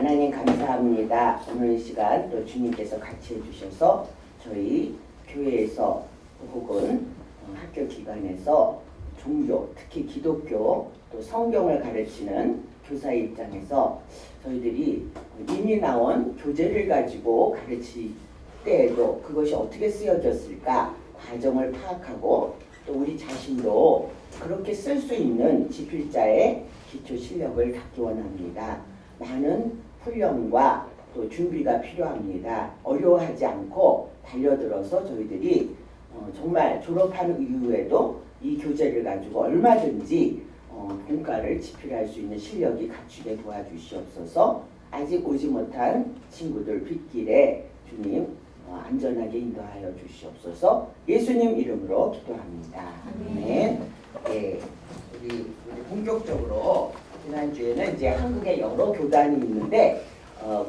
하나님 감사합니다. 오늘 이 시간 또 주님께서 같이 해주셔서 저희 교회에서 혹은 학교 기관에서 종교, 특히 기독교 또 성경을 가르치는 교사 입장에서 저희들이 이미 나온 교재를 가지고 가르칠 때에도 그것이 어떻게 쓰여졌을까 과정을 파악하고 또 우리 자신도 그렇게 쓸 수 있는 지필자의 기초 실력을 갖기 원합니다. 많은 훈련과 또 준비가 필요합니다. 어려워하지 않고 달려들어서 저희들이 정말 졸업한 이후에도 이 교재를 가지고 얼마든지 공과를 지필할 수 있는 실력이 갖추게 도와주시옵소서. 아직 오지 못한 친구들 빗길에 주님 안전하게 인도하여 주시옵소서. 예수님 이름으로 기도합니다. 아멘. 네, 우리 본격적으로 지난주에는 이제 한국에 여러 교단이 있는데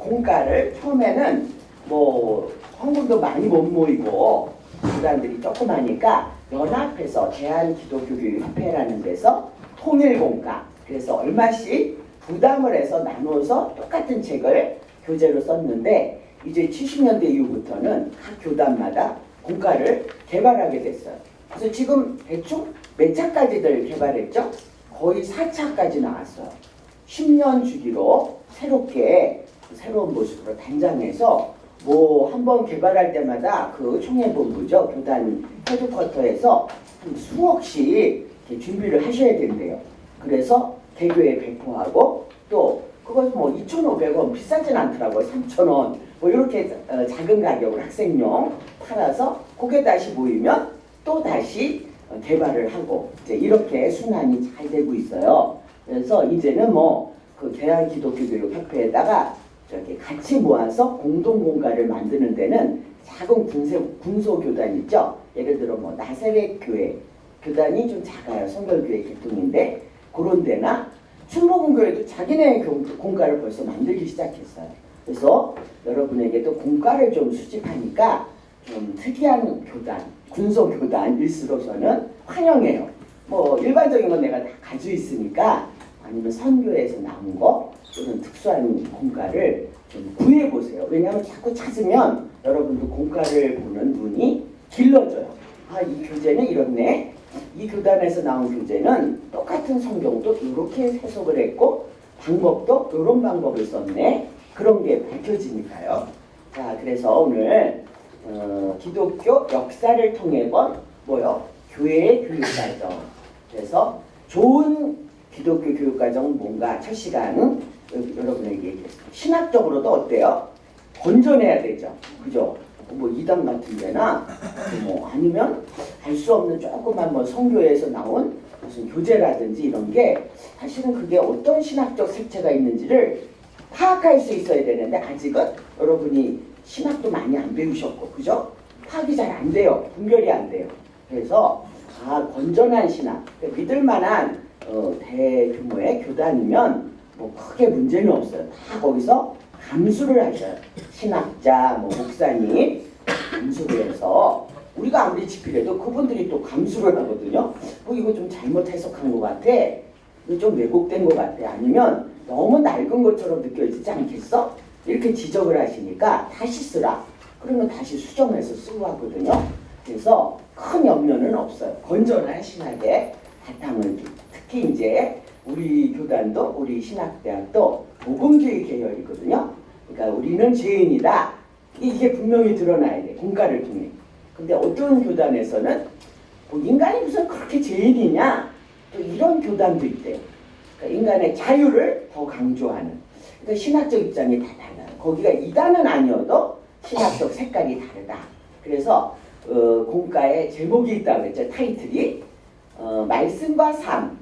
공과를 처음에는 뭐 성분도 많이 못 모이고 교단들이 조그마니까 연합해서 대한기독교교육협회라는 데서 통일공과 그래서 얼마씩 부담을 해서 나눠서 똑같은 책을 교재로 썼는데 이제 70년대 이후부터는 각 교단마다 공과를 개발하게 됐어요. 그래서 지금 대충 몇 차까지들 개발했죠? 거의 4차까지 나왔어요. 10년 주기로 새롭게 새로운 모습으로 단장해서 뭐 한번 개발할 때마다 그 총회본부죠. 교단 헤드쿼터에서 수억씩 준비를 하셔야 된대요. 그래서 개교에 배포하고 또 그것은 뭐 2,500원 비싸진 않더라고요. 3,000원 뭐 이렇게 작은 가격으로 학생용 팔아서 그게 다시 모이면 또 다시 개발을 하고 이제 이렇게 순환이 잘 되고 있어요. 그래서 이제는 뭐 그 대한기독교교육협회에다가 저기 같이 모아서 공동공과를 만드는 데는 작은 군소교단 있죠. 예를 들어 뭐 나사렛 교회 교단이 좀 작아요. 성결교회 계통인데 그런 데나 충무공교회도 자기네 공과를 벌써 만들기 시작했어요. 그래서 여러분에게도 공과를 좀 수집하니까 좀 특이한 교단, 군소교단일수로서는 환영해요. 뭐 일반적인 건 내가 다 가지고 있으니까 아니면 선교에서 나온 거 또는 특수한 공과를 좀 구해보세요. 왜냐하면 자꾸 찾으면 여러분도 공과를 보는 눈이 길러져요. 아, 이 교재는 이렇네. 이 교단에서 나온 교재는 똑같은 성경도 이렇게 해석을 했고 방법도 이런 방법을 썼네. 그런 게 밝혀지니까요. 자, 그래서 오늘 기독교 역사를 통해 본 뭐요? 교회의 교육과정. 그래서 좋은 기독교 교육과정은 뭔가 첫 시간은 여러분에게 얘기했어요. 신학적으로도 어때요? 건전해야 되죠. 그죠? 뭐 이단 같은 데나 뭐 아니면 알 수 없는 조그만 뭐 성교에서 나온 무슨 교재라든지 이런 게 사실은 그게 어떤 신학적 색채가 있는지를 파악할 수 있어야 되는데 아직은 여러분이 신학도 많이 안 배우셨고 그죠? 파악이 잘 안 돼요. 분별이 안 돼요. 그래서 건전한 신학, 믿을 만한 대규모의 교단이면 뭐 크게 문제는 없어요. 다 거기서 감수를 하셔요. 신학자, 뭐 목사님 감수를 해서 우리가 아무리 지필해도 그분들이 또 감수를 하거든요. 뭐 이거 좀 잘못 해석한 것 같아. 이거 좀 왜곡된 것 같아. 아니면 너무 낡은 것처럼 느껴지지 않겠어? 이렇게 지적을 하시니까 다시 쓰라. 그러면 다시 수정해서 쓰고 하거든요. 그래서 큰 염려는 없어요. 건전한 신학의 바탕을 특히 이제 우리 교단도 우리 신학대학도 복음주의 계열이거든요. 그러니까 우리는 죄인이다. 이게 분명히 드러나야 돼. 공과를 통해. 근데 어떤 교단에서는 뭐 인간이 무슨 그렇게 죄인이냐? 또 이런 교단도 있대요. 그러니까 인간의 자유를 더 강조하는. 그러니까 신학적 입장이 다 달라요. 거기가 이단은 아니어도 신학적 색깔이 다르다. 그래서 공과에 제목이 있다고 했죠. 타이틀이 말씀과 삶,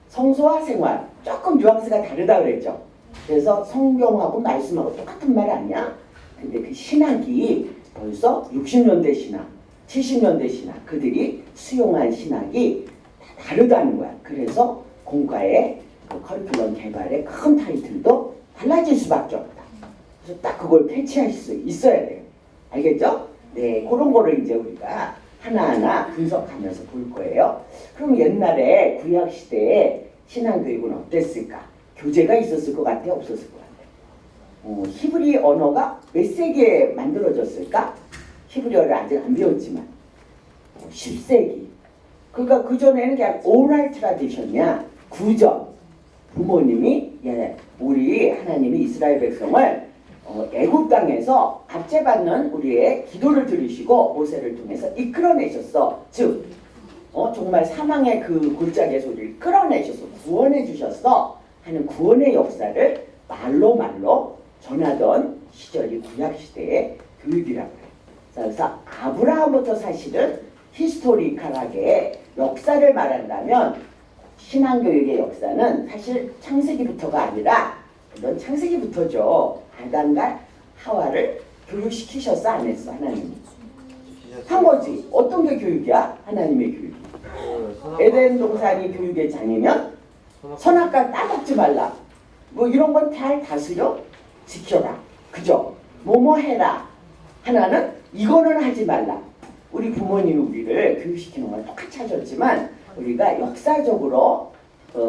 성소와 생활 조금 뉘앙스가 다르다 그랬죠. 그래서 성경하고 말씀하고 똑같은 말 아니야? 근데 그 신학이 벌써 60년대 신학, 70년대 신학 그들이 수용한 신학이 다 다르다는 거야. 그래서 공과의 그 커리큘럼 개발의 큰 타이틀도 달라질 수밖에 없다. 그래서 딱 그걸 캐치할 수 있어야 돼요. 알겠죠? 네, 그런 거를 이제 우리가 하나하나 분석하면서 볼 거예요. 그럼 옛날에 구약시대에 신앙교육은 어땠을까? 교재가 있었을 것 같아요? 없었을 것 같아요? 히브리 언어가 몇 세기에 만들어졌을까? 히브리어를 아직 안 배웠지만 10세기. 그러니까 그전에는 그냥 오랄 트라디션이야. 구전. 부모님이 우리 하나님이 이스라엘 백성을 애굽 땅에서 압제받는 우리의 기도를 들으시고 모세를 통해서 이끌어내셨어. 즉 정말 사망의 그 골짜기의 소리를 끌어내셔서 구원해 주셨어 하는 구원의 역사를 말로 전하던 시절이 구약시대의 교육이라고 해요. 그래서 아브라함부터 사실은 히스토리컬하게 역사를 말한다면 신앙교육의 역사는 사실 창세기부터가 아니라 물론 창세기부터죠. 아담과 하와를 교육시키셨어 안 했어 하나님이? 한 거지. 어떤 게 교육이야? 하나님의 교육이. 에덴 동산이 교육의 장이면 선악과 따먹지 말라. 뭐 이런 건 잘 다스려 지켜라. 그죠? 뭐뭐 해라. 하나는 이거는 하지 말라. 우리 부모님이 우리를 교육시키는 건 똑같이 하셨지만 우리가 역사적으로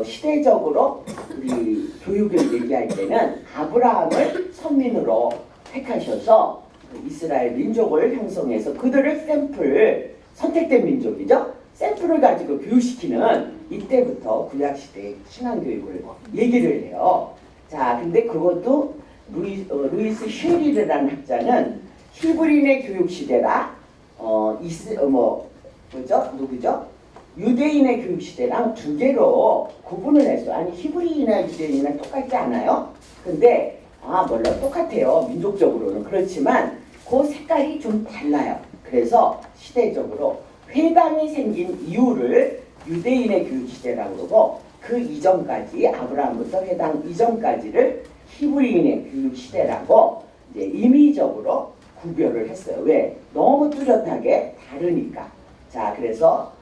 시대적으로 우리 교육을 얘기할 때는 아브라함을 선민으로 택하셔서 이스라엘 민족을 형성해서 그들을 샘플, 선택된 민족이죠. 샘플을 가지고 교육시키는 이때부터 구약시대의 신앙교육을 얘기를 해요. 자, 근데 그것도 루이스 쉐리르라는 학자는 히브리인의 교육시대라 누구죠? 유대인의 교육시대랑 두 개로 구분을 했어요. 아니 히브리인이나 유대인이나 똑같지 않아요? 근데 물론 똑같아요. 민족적으로는. 그렇지만 그 색깔이 좀 달라요. 그래서 시대적으로 회당이 생긴 이유를 유대인의 교육시대라고 그러고 그 이전까지 아브라함부터 회당 이전까지를 히브리인의 교육시대라고 이제 임의적으로 구별을 했어요. 왜? 너무 뚜렷하게 다르니까. 자, 그래서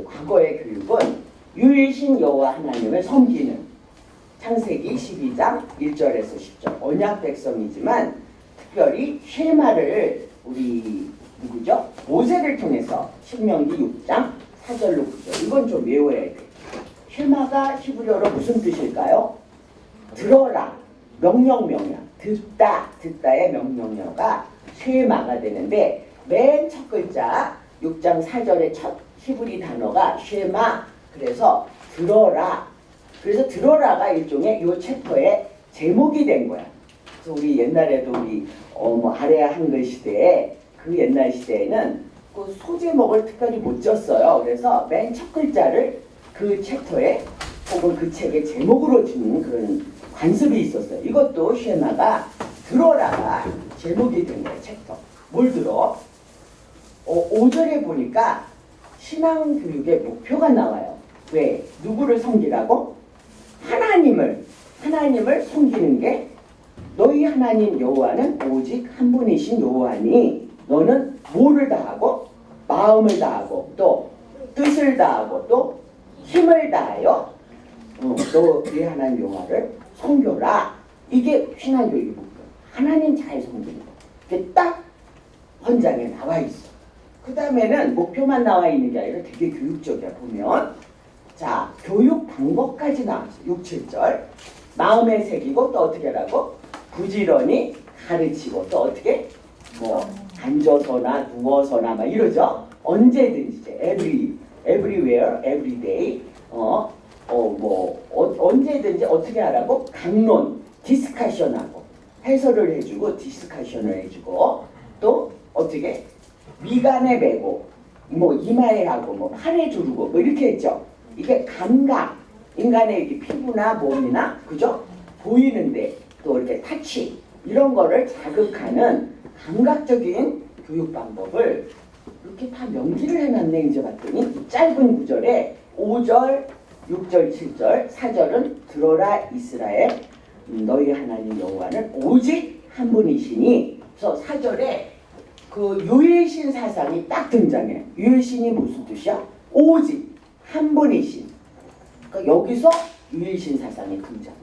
과거의 교육은 유일신 여호와 하나님을 섬기는 창세기 12장 1절에서 10절 언약 백성이지만 특별히 쉐마를 우리 누구죠? 모세를 통해서 신명기 6장 4절로 9절 이건 좀 외워야 돼. 쉐마가 히브리어로 무슨 뜻일까요? 들어라. 명령명령. 듣다의 명령어가 쉐마가 되는데 맨 첫 글자 6장 4절의 첫 히브리 단어가 쉐마. 그래서 들어라. 그래서 들어라가 일종의 이 챕터의 제목이 된 거야. 그래서 우리 옛날에도 우리 아레아 한글 시대에 그 옛날 시대에는 그 소제목을 특별히 못 줬어요. 그래서 맨 첫 글자를 그 챕터에 혹은 그 책의 제목으로 주는 그런 관습이 있었어요. 이것도 쉐마가 들어라가 제목이 된 거예요. 챕터. 뭘 들어? 5절에 보니까 신앙교육의 목표가 나와요. 왜? 누구를 섬기라고? 하나님을 섬기는 게 너희 하나님 여호와는 오직 한 분이신 여호와니 너는 뭐를 다하고 마음을 다하고 또 뜻을 다하고 또 힘을 다하여 너희 하나님 여호와를 섬겨라. 이게 신앙교육의 목표. 하나님 잘 섬기는 거. 이게 딱 헌장에 나와 있어. 그 다음에는 목표만 나와 있는 게 아니라 되게 교육적이야. 보면 자, 교육 방법까지 나왔어. 6, 7절. 마음에 새기고 또 어떻게 하라고? 부지런히 가르치고 또 어떻게? 앉아서나 누워서나 막 이러죠. 언제든지 everywhere, everyday. 언제든지 어떻게 하라고? 강론, 디스커션하고 해설을 해주고 디스커션을 해주고 또 어떻게? 미간에 메고 이마에 하고 팔에 두르고 이렇게 했죠. 이게 감각, 인간의 이렇게 피부나 몸이나 그죠? 보이는데 또 이렇게 타치 이런 거를 자극하는 감각적인 교육 방법을 이렇게 다 명기를 해놨네. 이제 봤더니 이 짧은 구절에 5절, 6절, 7절, 4절은 들어라 이스라엘 너희 하나님 여호와는 오직 한 분이시니. 그래서 4절에 그 유일신 사상이 딱 등장해. 유일신이 무슨 뜻이야? 오직 한 분이신. 그러니까 여기서 유일신 사상이 등장해.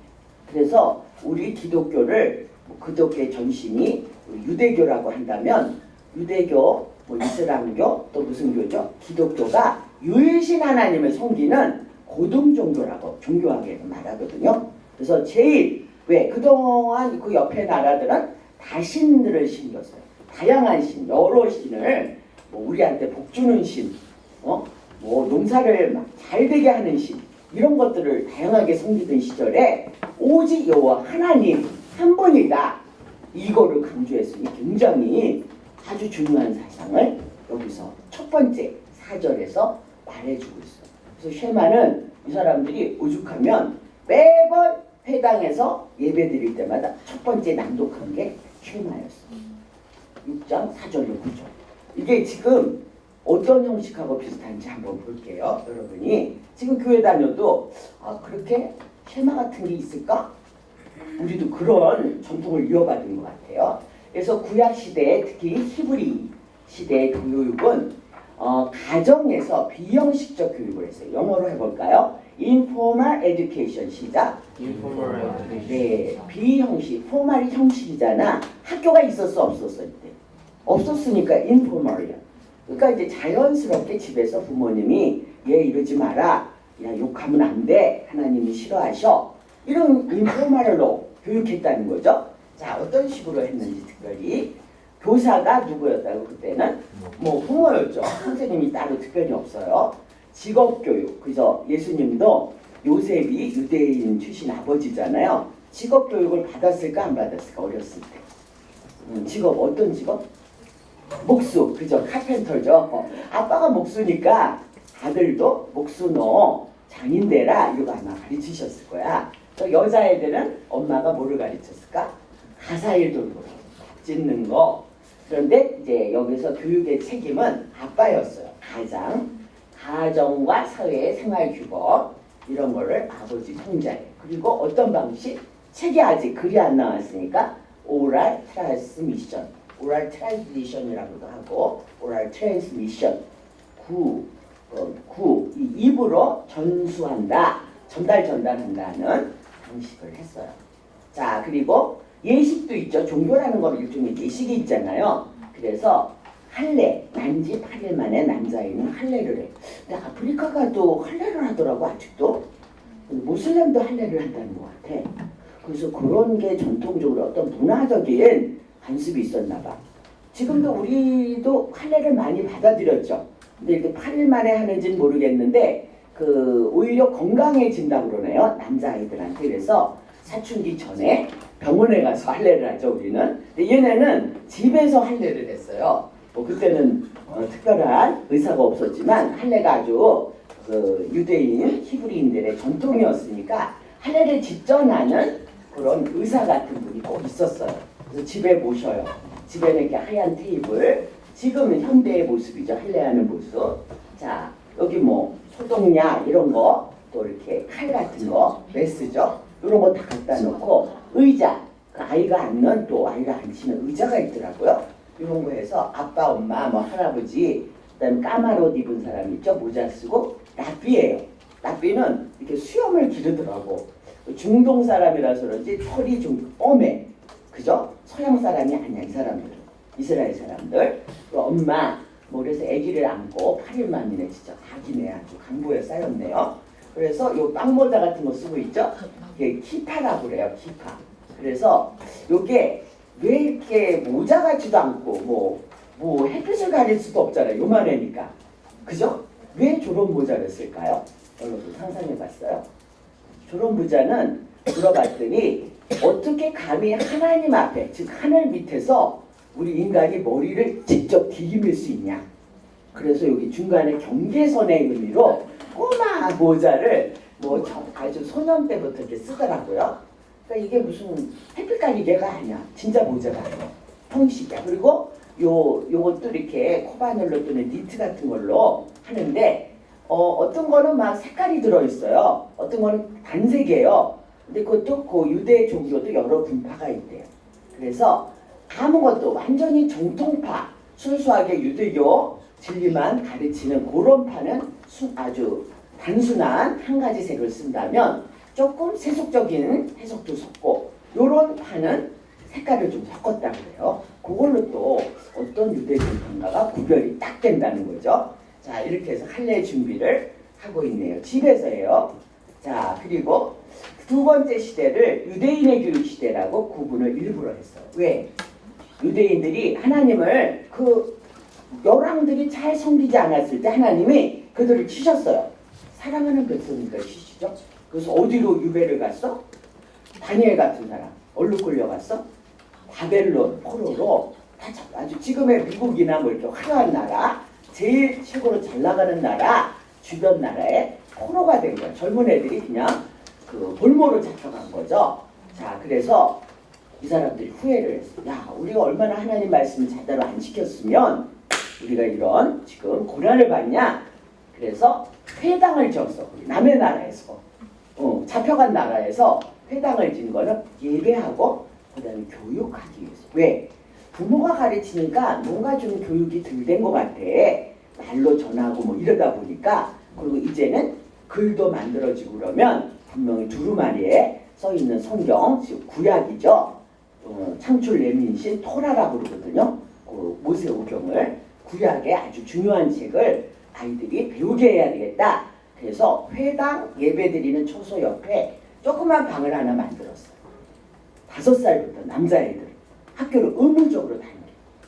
그래서 우리 기독교를 기독교의 전신이 유대교라고 한다면 유대교, 이슬람교 또 무슨 교죠? 기독교가 유일신 하나님을 섬기는 고등 종교라고 종교학에서 말하거든요. 그래서 제일 왜? 그동안 그 옆에 나라들은 다 신들을 신겼어요. 다양한 신, 여러 신을 뭐 우리한테 복 주는 신, 뭐 농사를 잘 되게 하는 신, 이런 것들을 다양하게 섬기던 시절에 오직 여호와 하나님 한 분이다, 이거를 강조했으니 굉장히 아주 중요한 사상을 여기서 첫 번째 4절에서 말해주고 있어요. 그래서 쉐마는 이 사람들이 오죽하면 매번 회당에서 예배 드릴 때마다 첫 번째 낭독한 게 쉐마였어요. 6장 4절로 9절. 이게 지금 어떤 형식하고 비슷한지 한번 볼게요. 여러분이 지금 교회 다녀도 그렇게 쉐마 같은 게 있을까? 우리도 그런 전통을 이어받은 것 같아요. 그래서 구약 시대에 특히 히브리 시대의 교육은 가정에서 비형식적 교육을 했어요. 영어로 해볼까요? Informal education. 시작. Informal education. 네, 비형식. 포멀이 형식이잖아. 학교가 있었어, 없었어 이때? 없었으니까 informal이야. 그러니까 이제 자연스럽게 집에서 부모님이 얘 이러지 마라, 야 욕하면 안 돼, 하나님이 싫어하셔, 이런 인포멀로 교육했다는 거죠. 자, 어떤 식으로 했는지 특별히 교사가 누구였다고? 그때는 뭐 부모였죠. 선생님이 따로 특별히 없어요. 직업교육. 그죠? 예수님도 요셉이 유대인 출신 아버지잖아요. 직업교육을 받았을까 안 받았을까? 어렸을 때. 직업, 어떤 직업? 목수. 그죠? 카펜터죠. 아빠가 목수니까 아들도 목수 너 장인대라 이거 아마 가르치셨을 거야. 또 여자애들은 엄마가 뭐를 가르쳤을까? 가사일 돌보기, 밥 짓는 거. 그런데 이제 여기서 교육의 책임은 아빠였어요. 가정과 사회의 생활규범, 이런 거를 아버지 통제해. 그리고 어떤 방식? 책이 아직 글이 안 나왔으니까 오랄 트랜스미션, 오랄 트랜스미션이라고도 하고 오랄 트랜스미션, 이 입으로 전수한다, 전달한다는 방식을 했어요. 자, 그리고 예식도 있죠. 종교라는 건 일종의 예식이 있잖아요. 그래서 할례, 난지 8일 만에 남자애는 할례를 해. 근데 아프리카가도 할례를 하더라고, 아직도. 모슬렘도 할례를 한다는 것 같아. 그래서 그런 게 전통적으로 어떤 문화적인 관습이 있었나 봐. 지금도 우리도 할례를 많이 받아들였죠. 근데 이렇게 8일 만에 하는지는 모르겠는데 오히려 건강해진다고 그러네요, 남자아이들한테. 그래서 사춘기 전에 병원에 가서 할례를 하죠, 우리는. 근데 얘네는 집에서 할례를 했어요. 뭐 그때는 특별한 의사가 없었지만 할례가 아주 유대인 히브리인들의 전통이었으니까 할례를 직전하는 그런 의사 같은 분이 꼭 있었어요. 그래서 집에 모셔요. 집에는 이렇게 하얀 테이블, 지금은 현대의 모습이죠, 할례하는 모습. 자, 여기 뭐 소독약 이런 거, 또 이렇게 칼 같은 거, 메스죠, 이런 거 다 갖다 놓고, 의자, 그 아이가 앉는, 또 아이가 앉히는 의자가 있더라고요. 이런 거 해서 아빠, 엄마, 뭐 할아버지, 그다음 까만 옷 입은 사람 있죠, 모자 쓰고. 랍비예요. 랍비는 이렇게 수염을 기르더라고. 중동 사람이라서 그런지 털이 좀 뻔해. 그죠? 서양 사람이 아니야, 이 사람들은. 이스라엘 사람들. 엄마, 뭐 그래서 아기를 안고 8일 만이네, 진짜 각이네, 아주 강보에 쌓였네요. 그래서 요 빵모자 같은 거 쓰고 있죠? 이게 키파라고 그래요, 키파. 그래서 요게 왜 이렇게 모자 같지도 않고 뭐 햇빛을 가릴 수도 없잖아요, 요만하니까. 그죠? 왜 저런 모자를 쓸까요? 여러분 상상해 봤어요? 저런 모자는 들어봤더니 어떻게 감히 하나님 앞에, 즉 하늘 밑에서 우리 인간이 머리를 직접 디dim을 수 있냐. 그래서 여기 중간에 경계선의 의미로 꼬마 모자를 뭐 아주 소년 때부터 이렇게 쓰더라고요. 그러니까 이게 무슨 햇빛 가리개가 아니야. 진짜 모자가 아니야. 형식이야. 그리고 요것도 이렇게 코바늘로 또는 니트 같은 걸로 하는데 어떤 거는 막 색깔이 들어있어요. 어떤 거는 단색이에요. 근데 그것도 그 유대 종교도 여러 분파가 있대요. 그래서 아무것도 완전히 정통파, 순수하게 유대교 진리만 가르치는 그런 파는 아주 단순한 한 가지 색을 쓴다면, 조금 세속적인 해석도 섞고 요런 파는 색깔을 좀 섞었다 그래요. 그걸로 또 어떤 유대교인가가 구별이 딱 된다는 거죠. 자, 이렇게 해서 할례 준비를 하고 있네요. 집에서 해요. 자, 그리고 두 번째 시대를 유대인의 교육 시대라고 구분을 일부러 했어요. 왜? 유대인들이 하나님을 그 열왕들이 잘 섬기지 않았을 때 하나님이 그들을 치셨어요. 사랑하는 백성이니까 치시죠. 그래서 어디로 유배를 갔어? 다니엘 같은 사람 어디로 끌려갔어? 바벨론 포로로 아주 지금의 미국이나 뭐 이렇게 화려한 나라, 제일 최고로 잘 나가는 나라, 주변 나라에 포로가 된 거야. 젊은 애들이 그냥 그 볼모로 잡혀간 거죠. 자, 그래서 이 사람들이 후회를 했어. 야, 우리가 얼마나 하나님 말씀을 제대로 안 지켰으면 우리가 이런 지금 고난을 받냐? 그래서 회당을 지었어. 남의 나라에서. 잡혀간 나라에서 회당을 진 거는 예배하고 그다음에 교육하기 위해서. 왜? 부모가 가르치니까 뭔가 좀 교육이 덜 된 것 같아. 말로 전하고 뭐 이러다 보니까. 그리고 이제는 글도 만들어지고 그러면 분명히 두루마리에 써있는 성경, 즉 구약이죠. 창출 레민신 토라라고 그러거든요. 그 모세오경을 구약의 아주 중요한 책을 아이들이 배우게 해야 되겠다. 그래서 회당 예배드리는 초소 옆에 조그만 방을 하나 만들었어요. 5살부터 남자애들 학교를 의무적으로 다니게.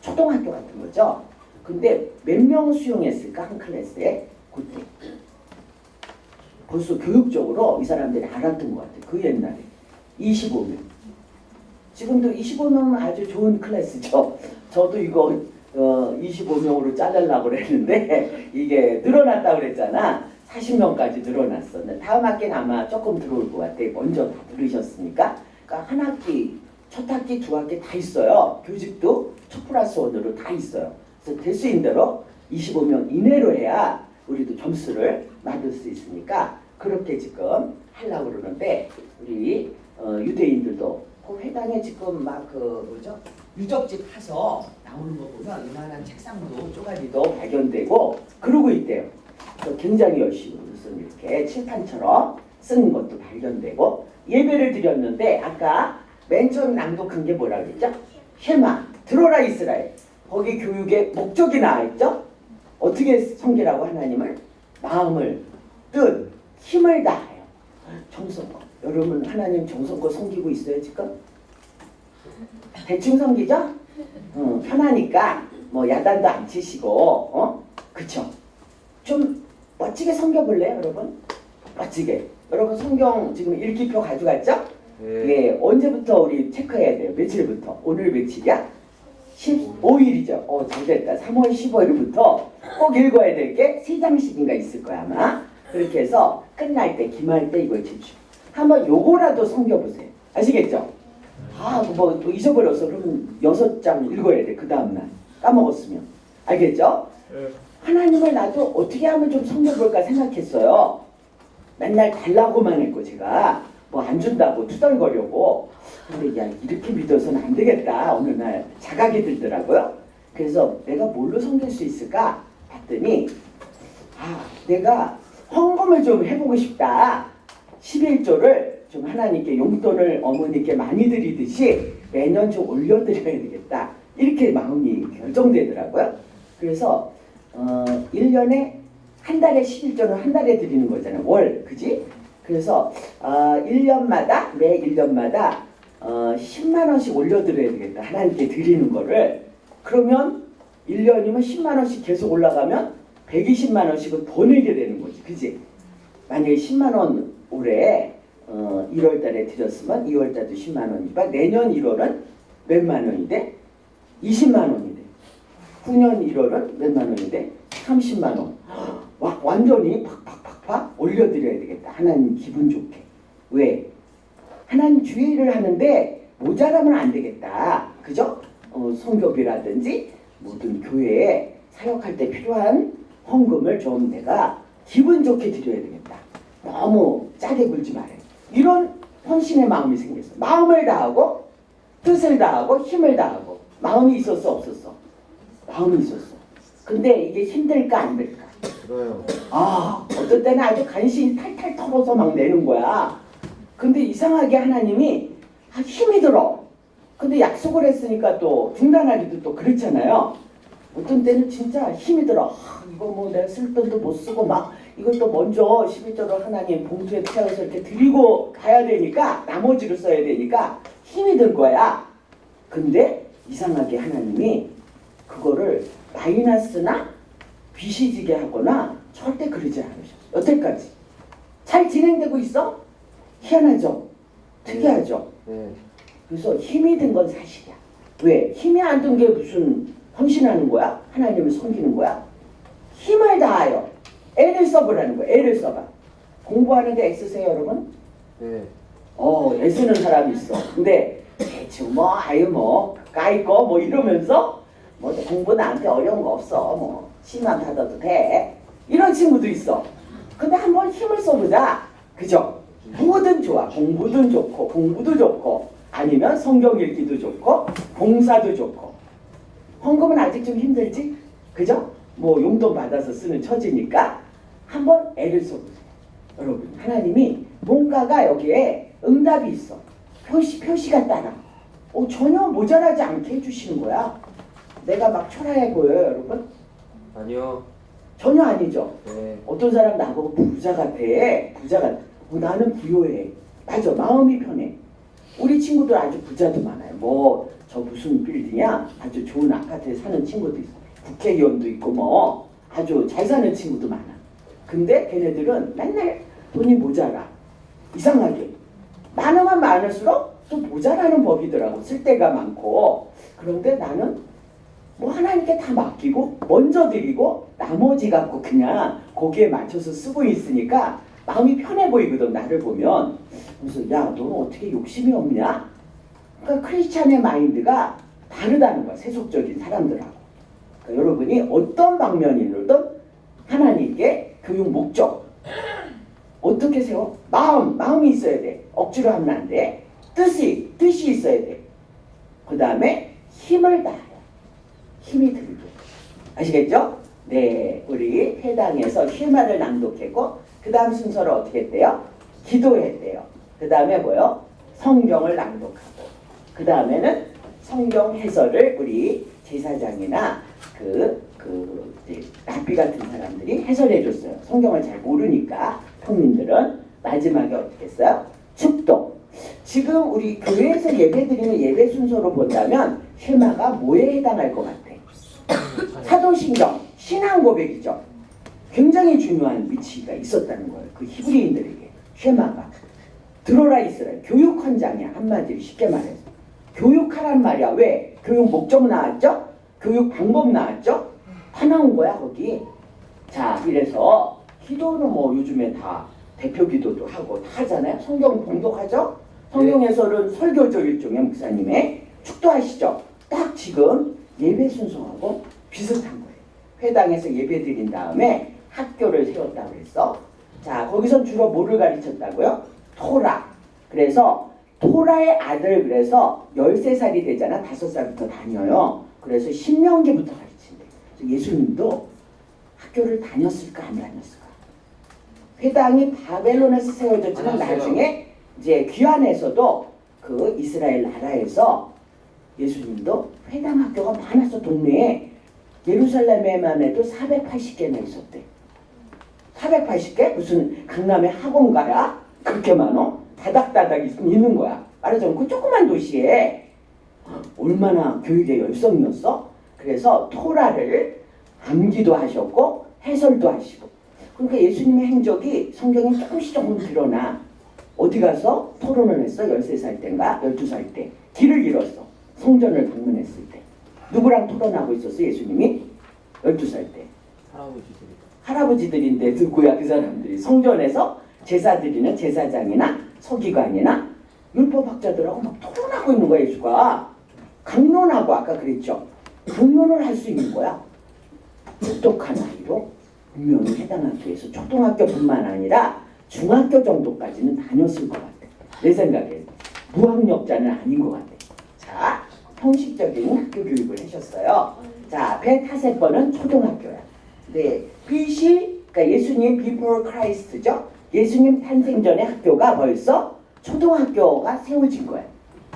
초등학교 같은 거죠. 근데 몇 명 수용했을까 한 클래스에? 그때 벌써 교육적으로 이 사람들이 알았던 것 같아요. 그 옛날에 25명. 지금도 25명은 아주 좋은 클래스죠. 저도 이거 25명으로 자르려고 그랬는데 이게 늘어났다고 그랬잖아. 40명까지 늘어났어. 다음 학기는 아마 조금 들어올 것 같아. 먼저 다 들으셨으니까. 그러니까 한 학기, 첫 학기, 두 학기 다 있어요. 교직도 2+1으로 다 있어요. 그래서 될 수 있는 대로 25명 이내로 해야 우리도 점수를 받을 수 있으니까 그렇게 지금 하려고 그러는데 우리 유대인들도 그 회당에 지금 막 그 뭐죠? 유적지 파서 나오는 거 보면 이만한 책상도 쪼가리도 발견되고 그러고 있대요. 굉장히 열심히 무슨 이렇게 칠판처럼 쓰는 것도 발견되고 예배를 드렸는데 아까 맨 처음 낭독한 게 뭐라 그랬죠? 쉐마 들어라 이스라엘. 거기 교육의 목적이 나와있죠? 어떻게 섬기라고 하나님을? 마음을, 뜻, 힘을 다하여. 정성껏. 여러분 하나님 정성껏 섬기고 있어요 지금? 대충 섬기죠? 편하니까 뭐 야단도 안 치시고 그쵸? 좀 멋지게 섬겨볼래요 여러분? 멋지게. 여러분 성경 지금 읽기표 가져갔죠? 예, 언제부터 우리 체크해야 돼요? 며칠부터? 오늘 며칠이야? 15일이죠. 잘됐다. 3월 15일부터 꼭 읽어야 될 게 3장씩인가 있을 거야 아마. 그렇게 해서 끝날 때 기말 때 이걸 제출. 한번 요거라도 섬겨보세요. 아시겠죠? 뭐 잊어버려서 그러면 6장 읽어야 돼. 그 다음날 까먹었으면. 알겠죠? 하나님을 나도 어떻게 하면 좀 섬겨볼까 생각했어요. 맨날 달라고만 했고 제가 뭐 안 준다고 투덜거려고. 근데 야 이렇게 믿어서는 안 되겠다. 어느 날 자각이 들더라고요. 그래서 내가 뭘로 섬길 수 있을까 봤더니 내가 헌금을 좀 해보고 싶다. 11조를 좀 하나님께 용돈을 어머니께 많이 드리듯이 매년 좀 올려드려야 되겠다. 이렇게 마음이 결정되더라고요. 그래서 1년에 한 달에 11조는 한 달에 드리는 거잖아요. 월, 그지? 그래서 1년마다 매 1년마다 10만 원씩 올려드려야 되겠다. 하나님께 드리는 거를. 그러면 1년이면 10만 원씩 계속 올라가면 120만 원씩은 더 내게 되는 거지. 그지? 만약에 10만 원 올해 1월 달에 드렸으면 2월 달도 10만 원이니까 내년 1월은 몇만 원이 돼? 20만 원이 돼. 후년 1월은 몇만 원이 돼? 30만 원. 완전히 팍팍팍팍 올려드려야 되겠다. 하나님 기분 좋게. 왜? 하나님 주의 일을 하는데 모자라면 안 되겠다. 그죠? 성교비라든지 모든 교회에 사역할 때 필요한 헌금을 좀 내가 기분 좋게 드려야 되겠다. 너무 짜게 굴지 말아요. 이런 헌신의 마음이 생겼어. 마음을 다하고 뜻을 다하고 힘을 다하고. 마음이 있었어 없었어? 마음이 있었어. 근데 이게 힘들까 안 될까? 어떤 때는 아주 간신히 탈탈 털어서 막 내는 거야. 근데 이상하게 하나님이 힘이 들어. 근데 약속을 했으니까 또 중단하기도 또 그렇잖아요. 어떤 때는 진짜 힘이 들어. 이거 뭐 내가 쓸 돈도 못 쓰고 막 이것도 먼저 11조를 하나님 봉투에 채워서 이렇게 드리고 가야 되니까 나머지를 써야 되니까 힘이 든 거야. 근데 이상하게 하나님이 그거를 마이너스나 빚이 지게 하거나 절대 그러지 않으셨어요. 여태까지. 잘 진행되고 있어? 희한하죠? 특이하죠? 그래서 힘이 든 건 사실이야. 왜? 힘이 안 든 게 무슨 헌신하는 거야? 하나님을 섬기는 거야? 힘을 다하여 애를 써보라는 거야. 애를 써봐. 공부하는데 애쓰세요 여러분? 네. 애쓰는 사람이 있어. 근데 대충 뭐 아유 뭐 까이거 뭐 이러면서 뭐 공부 나한테 어려운 거 없어. 뭐 시만 받아도 돼. 이런 친구도 있어. 근데 한번 힘을 써보자. 그죠? 뭐든 좋아. 공부든 좋고 공부도 좋고 아니면 성경 읽기도 좋고 봉사도 좋고. 헌금은 아직 좀 힘들지? 그죠? 뭐 용돈 받아서 쓰는 처지니까 한번 애를 써보세요. 여러분 하나님이 뭔가가 여기에 응답이 있어. 표시가 따라. 전혀 모자라지 않게 해주시는 거야. 내가 막 초라해 보여요 여러분? 아니요. 전혀 아니죠. 네. 어떤 사람 나보고 부자 같아. 나는 부유해. 맞아. 마음이 편해. 우리 친구들 아주 부자도 많아요. 뭐 저 무슨 빌딩이야? 아주 좋은 아파트에 사는 친구도 있어. 국회의원도 있고 뭐 아주 잘 사는 친구도 많아. 근데 걔네들은 맨날 돈이 모자라. 이상하게. 많으면 많을수록 또 모자라는 법이더라고. 쓸 데가 많고. 그런데 나는 뭐 하나님께 다 맡기고 먼저 드리고 나머지 갖고 그냥 거기에 맞춰서 쓰고 있으니까 마음이 편해 보이거든. 나를 보면. 그래서 야 너는 어떻게 욕심이 없냐? 그러니까 크리스찬의 마인드가 다르다는 거야. 세속적인 사람들하고. 그러니까 여러분이 어떤 방면이든 하나님께 교육 목적 어떻게 세워? 마음이 있어야 돼. 억지로 하면 안 돼. 뜻이 있어야 돼. 그 다음에 힘을 다해. 힘이 들게. 아시겠죠? 네, 우리 회당에서 쉴말을 낭독했고 그 다음 순서를 어떻게 했대요? 기도했대요. 그 다음에 뭐요? 성경을 낭독하고 그 다음에는 성경 해설을 우리 제사장이나 랍비 같은 사람들이 해설해 줬어요. 성경을 잘 모르니까 평민들은. 마지막에 어떻게 했어요? 축도. 지금 우리 교회에서 예배드리는 예배 순서로 본다면 쉐마가 뭐에 해당할 것 같아? 사도신경, 신앙 고백이죠. 굉장히 중요한 위치가 있었다는 거예요. 그 히브리인들에게 쉐마가. 들어라 이스라엘. 교육 현장이야. 한마디로 쉽게 말해서. 교육하란 말이야. 왜? 교육 목적 나왔죠? 교육 방법 나왔죠? 다 나온 거야 거기. 자 이래서 기도는 뭐 요즘에 다 대표 기도도 하고 다 하잖아요. 성경 봉독하죠? 성경 해설은 설교죠. 일종의 목사님의. 축도하시죠? 딱 지금 예배 순서하고 비슷한 거예요. 회당에서 예배 드린 다음에 학교를 세웠다고 그랬어. 자 거기선 주로 뭐를 가르쳤다고요? 토라. 그래서 토라의 아들. 그래서 13살이 되잖아. 5살부터 다녀요. 그래서 신명기부터 가르친대. 예수님도 학교를 다녔을까 안 다녔을까? 회당이 바벨론에서 세워졌지만 나중에 이제 귀환에서도 그 이스라엘 나라에서 예수님도 회당 학교가 많았어. 동네에. 예루살렘에만 해도 480개나 있었대. 480개? 무슨 강남의 학원가야? 그렇게 많어? 다닥다닥 있는 거야. 말하자면 그 조그만 도시에 얼마나 교육의 열성이었어? 그래서 토라를 암기도 하셨고 해설도 하시고. 그러니까 예수님의 행적이 성경에 조금 드러나. 어디 가서 토론을 했어? 13살 때인가? 12살 때. 길을 잃었어. 성전을 방문했을 때. 누구랑 토론하고 있었어 예수님이? 12살 때. 할아버지들인데 누구야 그 사람들이? 성전에서 제사 드리는 제사장이나 서기관이나 율법학자들하고 막 토론하고 있는 거야 예수가. 강론하고 아까 그랬죠. 강론을 할 수 있는 거야. 똑똑한 아이로 분명히 해당 학교에서 초등학교뿐만 아니라 중학교 정도까지는 다녔을 것 같아. 내 생각에 무학력자는 아닌 것 같아. 자, 형식적인 학교 교육을 하셨어요. 자, 베타세번은 초등학교야. 네, BC, 그러니까 예수님 before Christ죠. 예수님 탄생 전에 학교가 벌써 초등학교가 세워진 거야.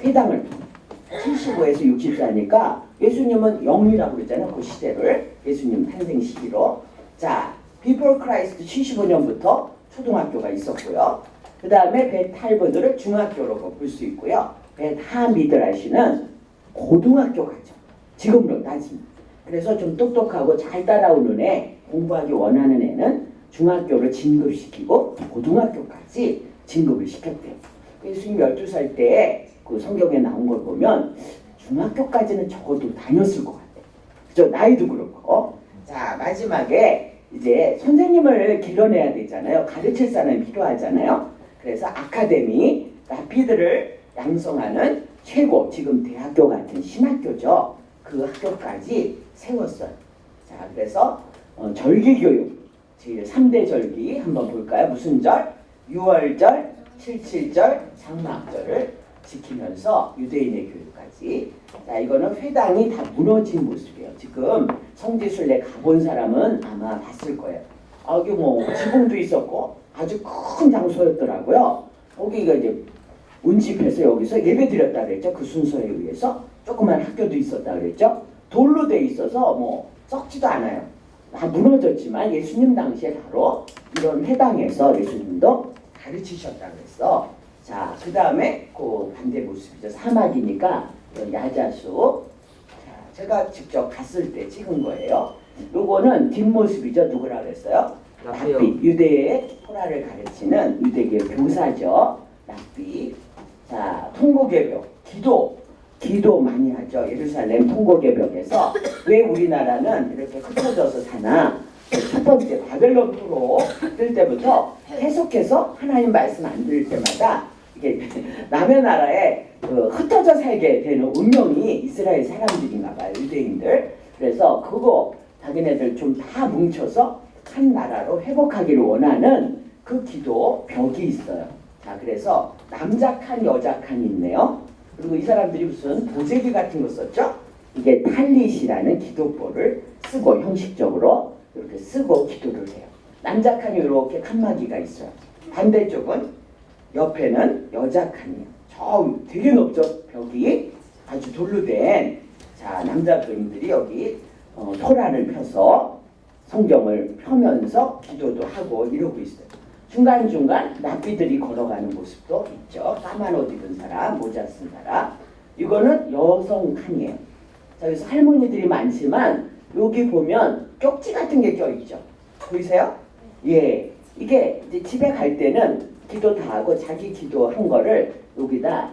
회당을 통해. 75에서 64니까 예수님은 0이라고 그러잖아요. 그 시대를 예수님 탄생 시기로. 자, Before Christ 75년부터 초등학교가 있었고요. 그 다음에 벳할버드를 중학교로 볼 수 있고요. 벳하미드라시는 고등학교 가죠. 지금으로 따지면. 그래서 좀 똑똑하고 잘 따라오는 애, 공부하기 원하는 애는 중학교를 진급시키고 고등학교까지 진급을 시켰대요. 예수님 12살 때 그 성경에 나온 걸 보면 중학교까지는 적어도 다녔을 것 같아요. 그죠? 나이도 그렇고. 자, 마지막에 이제 선생님을 길러내야 되잖아요. 가르칠 사람이 필요하잖아요. 그래서 아카데미, 라피드를 양성하는 최고, 지금 대학교 같은 신학교죠. 그 학교까지 세웠어요. 자, 그래서 절기교육, 제일 3대 절기 한번 볼까요? 무슨 절? 6월절, 77절, 장막절을 지키면서 유대인의 교육까지. 자, 이거는 회당이 다 무너진 모습이에요. 지금 성지순례 가본 사람은 아마 봤을 거예요. 여기 뭐 지붕도 있었고 아주 큰 장소였더라고요. 거기가 이제 운집해서 여기서 예배 드렸다 그랬죠. 그 순서에 의해서 조그만 학교도 있었다 그랬죠. 돌로 돼 있어서 뭐 썩지도 않아요. 다 무너졌지만 예수님 당시에 바로 이런 회당에서 예수님도 가르치셨다 그랬어. 자, 그 다음에 그 반대 모습이죠. 사막이니까 야자수. 자, 제가 직접 갔을 때 찍은 거예요. 요거는 뒷모습이죠. 누구라 그랬어요? 랍비. 유대의 토라를 가르치는 유대계 교사죠. 랍비. 자, 통곡의 벽. 기도 많이 하죠. 예루살렘 통곡의 벽에서. 왜 우리나라는 이렇게 흩어져서 사나? 첫 번째 바벨론 포로 들 때부터 계속해서 하나님 말씀 안 들을 때마다 이게 남의 나라에 흩어져 살게 되는 운명이 이스라엘 사람들인가 봐요. 유대인들. 그래서 그거 자기네들 좀 다 뭉쳐서 한 나라로 회복하기를 원하는 그 기도 벽이 있어요. 자, 그래서 남자 칸, 여자 칸이 있네요. 그리고 이 사람들이 무슨 보재기 같은 거 썼죠? 이게 탈릿이라는 기도보를 쓰고 형식적으로 이렇게 쓰고 기도를 해요. 남자 칸이 이렇게 칸막이가 있어요. 반대쪽은 옆에는 여자 칸이에요. 저 되게 높죠? 벽이 아주 돌로 된. 자, 남자분들이 여기 토라를 펴서 성경을 펴면서 기도도 하고 이러고 있어요. 중간중간 랍비들이 걸어가는 모습도 있죠. 까만 옷 입은 사람, 모자 쓴 사람. 이거는 여성 칸이에요. 자, 여기서 할머니들이 많지만 여기 보면 쪽지 같은 게 껴있죠. 보이세요? 예, 이게 이제 집에 갈 때는 기도 다 하고 자기 기도한 거를 여기다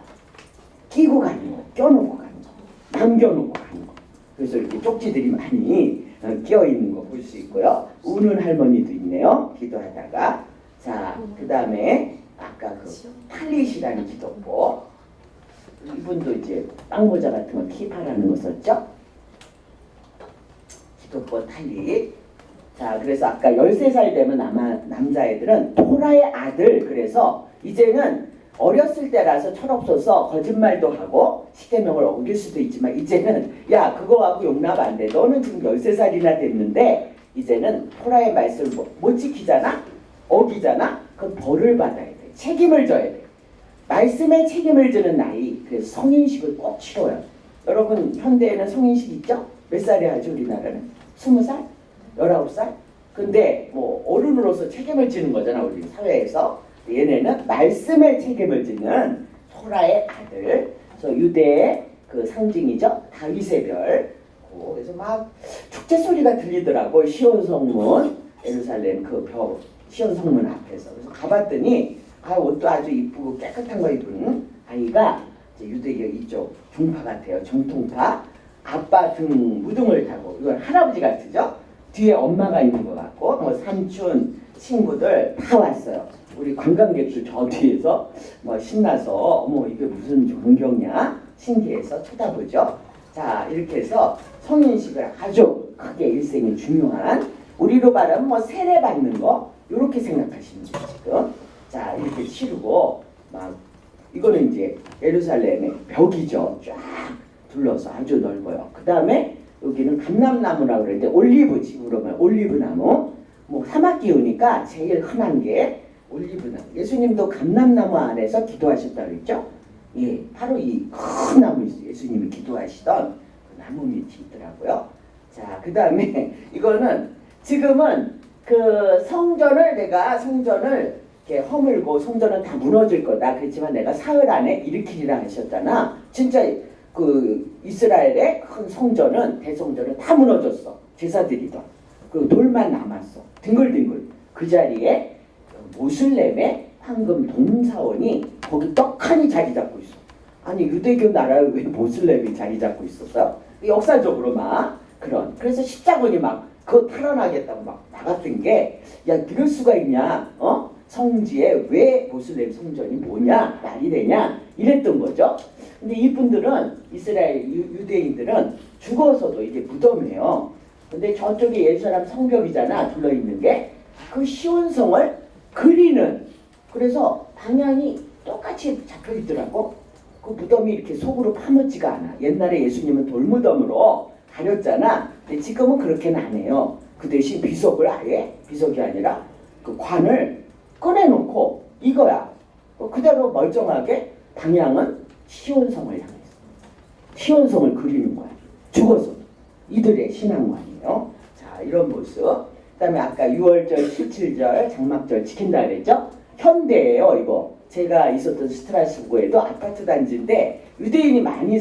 끼고 가는 거, 껴놓고 가는 거, 남겨놓고 가는 거. 그래서 이렇게 쪽지들이 많이 끼어있는 거 볼 수 있고요. 우는 할머니도 있네요. 기도하다가. 자, 그 다음에 아까 그 탈릿이라는 기도법. 이분도 이제 빵모자 같은 거 키파라는 거 썼죠? 기도법 탈릿. 자, 그래서 아까 13살 되면 아마 남자애들은 토라의 아들. 그래서 이제는 어렸을 때라서 철없어서 거짓말도 하고 십계명을 어길 수도 있지만 이제는 야, 그거 갖고 용납 안 돼. 너는 지금 13살이나 됐는데 이제는 토라의 말씀을 못 지키잖아? 어기잖아? 그럼 벌을 받아야 돼. 책임을 져야 돼. 말씀에 책임을 지는 나이. 그래서 성인식을 꼭 치러요. 여러분 현대에는 성인식 있죠? 몇 살에 하죠 우리나라는? 20살? 19살? 근데 뭐 어른으로서 책임을 지는 거잖아 우리 사회에서. 얘네는 말씀에 책임을 지는 토라의 아들. 그래서 유대의 그 상징이죠. 다윗의 별. 그래서 막 축제 소리가 들리더라고. 시온 성문, 예루살렘 그 벽, 시온 성문 앞에서. 그래서 가봤더니 옷도 아주 이쁘고 깨끗한 거 입은 아이가 이제 유대교 이쪽 종파 같아요. 정통파. 아빠 등 무등을 타고. 이건 할아버지 같으죠. 뒤에 엄마가 있는 것 같고 뭐 삼촌 친구들 다 왔어요. 우리 관광객들 저 뒤에서 뭐 신나서 어머 이게 무슨 존경이야 신기해서 쳐다보죠. 자, 이렇게 해서 성인식을 아주 크게 일생이 중요한 우리로 말하면 뭐 세례 받는 거 이렇게 생각하시면 돼요 지금. 자, 이렇게 치르고 막 이거는 이제 예루살렘의 벽이죠. 쫙 둘러서 아주 넓어요. 그 다음에 여기는 감람나무라고 그러는데 올리브, 지구로 말하면 올리브나무. 뭐 사막 기후니까 제일 흔한 게 올리브나무. 예수님도 감람나무 아래서 기도하셨다고 그랬죠? 예, 바로 이 큰 나무 있어요. 예수님이 기도하시던 그 나무 밑이 있더라고요. 자, 그 다음에 이거는 지금은 그 성전을 이렇게 허물고 성전은 다 무너질 거다. 그렇지만 내가 사흘 안에 일으키리라 하셨잖아. 진짜 그 이스라엘의 큰 성전은 대성전은 다 무너졌어. 제사드리던 그 돌만 남았어. 뒹굴뒹굴 그 자리에 모슬렘의 황금 동사원이 거기 떡하니 자리 잡고 있어. 아니 유대교 나라에 왜 모슬렘이 자리 잡고 있었어? 역사적으로 막 그래서 십자군이 막 그거 탈환하겠다고 막 나갔던 게 야 그럴 수가 있냐? 성지에 왜 모슬렘 성전이 뭐냐? 말이 되냐? 이랬던 거죠. 근데 이분들은 이스라엘 유대인들은 죽어서도 이게 무덤이에요. 근데 저쪽에 예루살렘 성벽이잖아. 둘러있는 게 그 시온성을 그리는 그래서 방향이 똑같이 잡혀있더라고. 그 무덤이 이렇게 속으로 파묻지가 않아. 옛날에 예수님은 돌무덤으로 가렸잖아. 근데 지금은 그렇게는 안 해요. 그 대신 비석을 아예 비석이 아니라 그 관을 꺼내놓고 이거야. 그대로 멀쩡하게 방향은 시온성을 향해서 시온성을 그리는 거야. 죽어서 이들의 신앙관이에요. 자 이런 모습. 그 다음에 아까 6월절 17절 장막절 지킨다 그랬죠. 현대예요 이거. 제가 있었던 스트라스부르에도 아파트 단지인데 유대인이 많이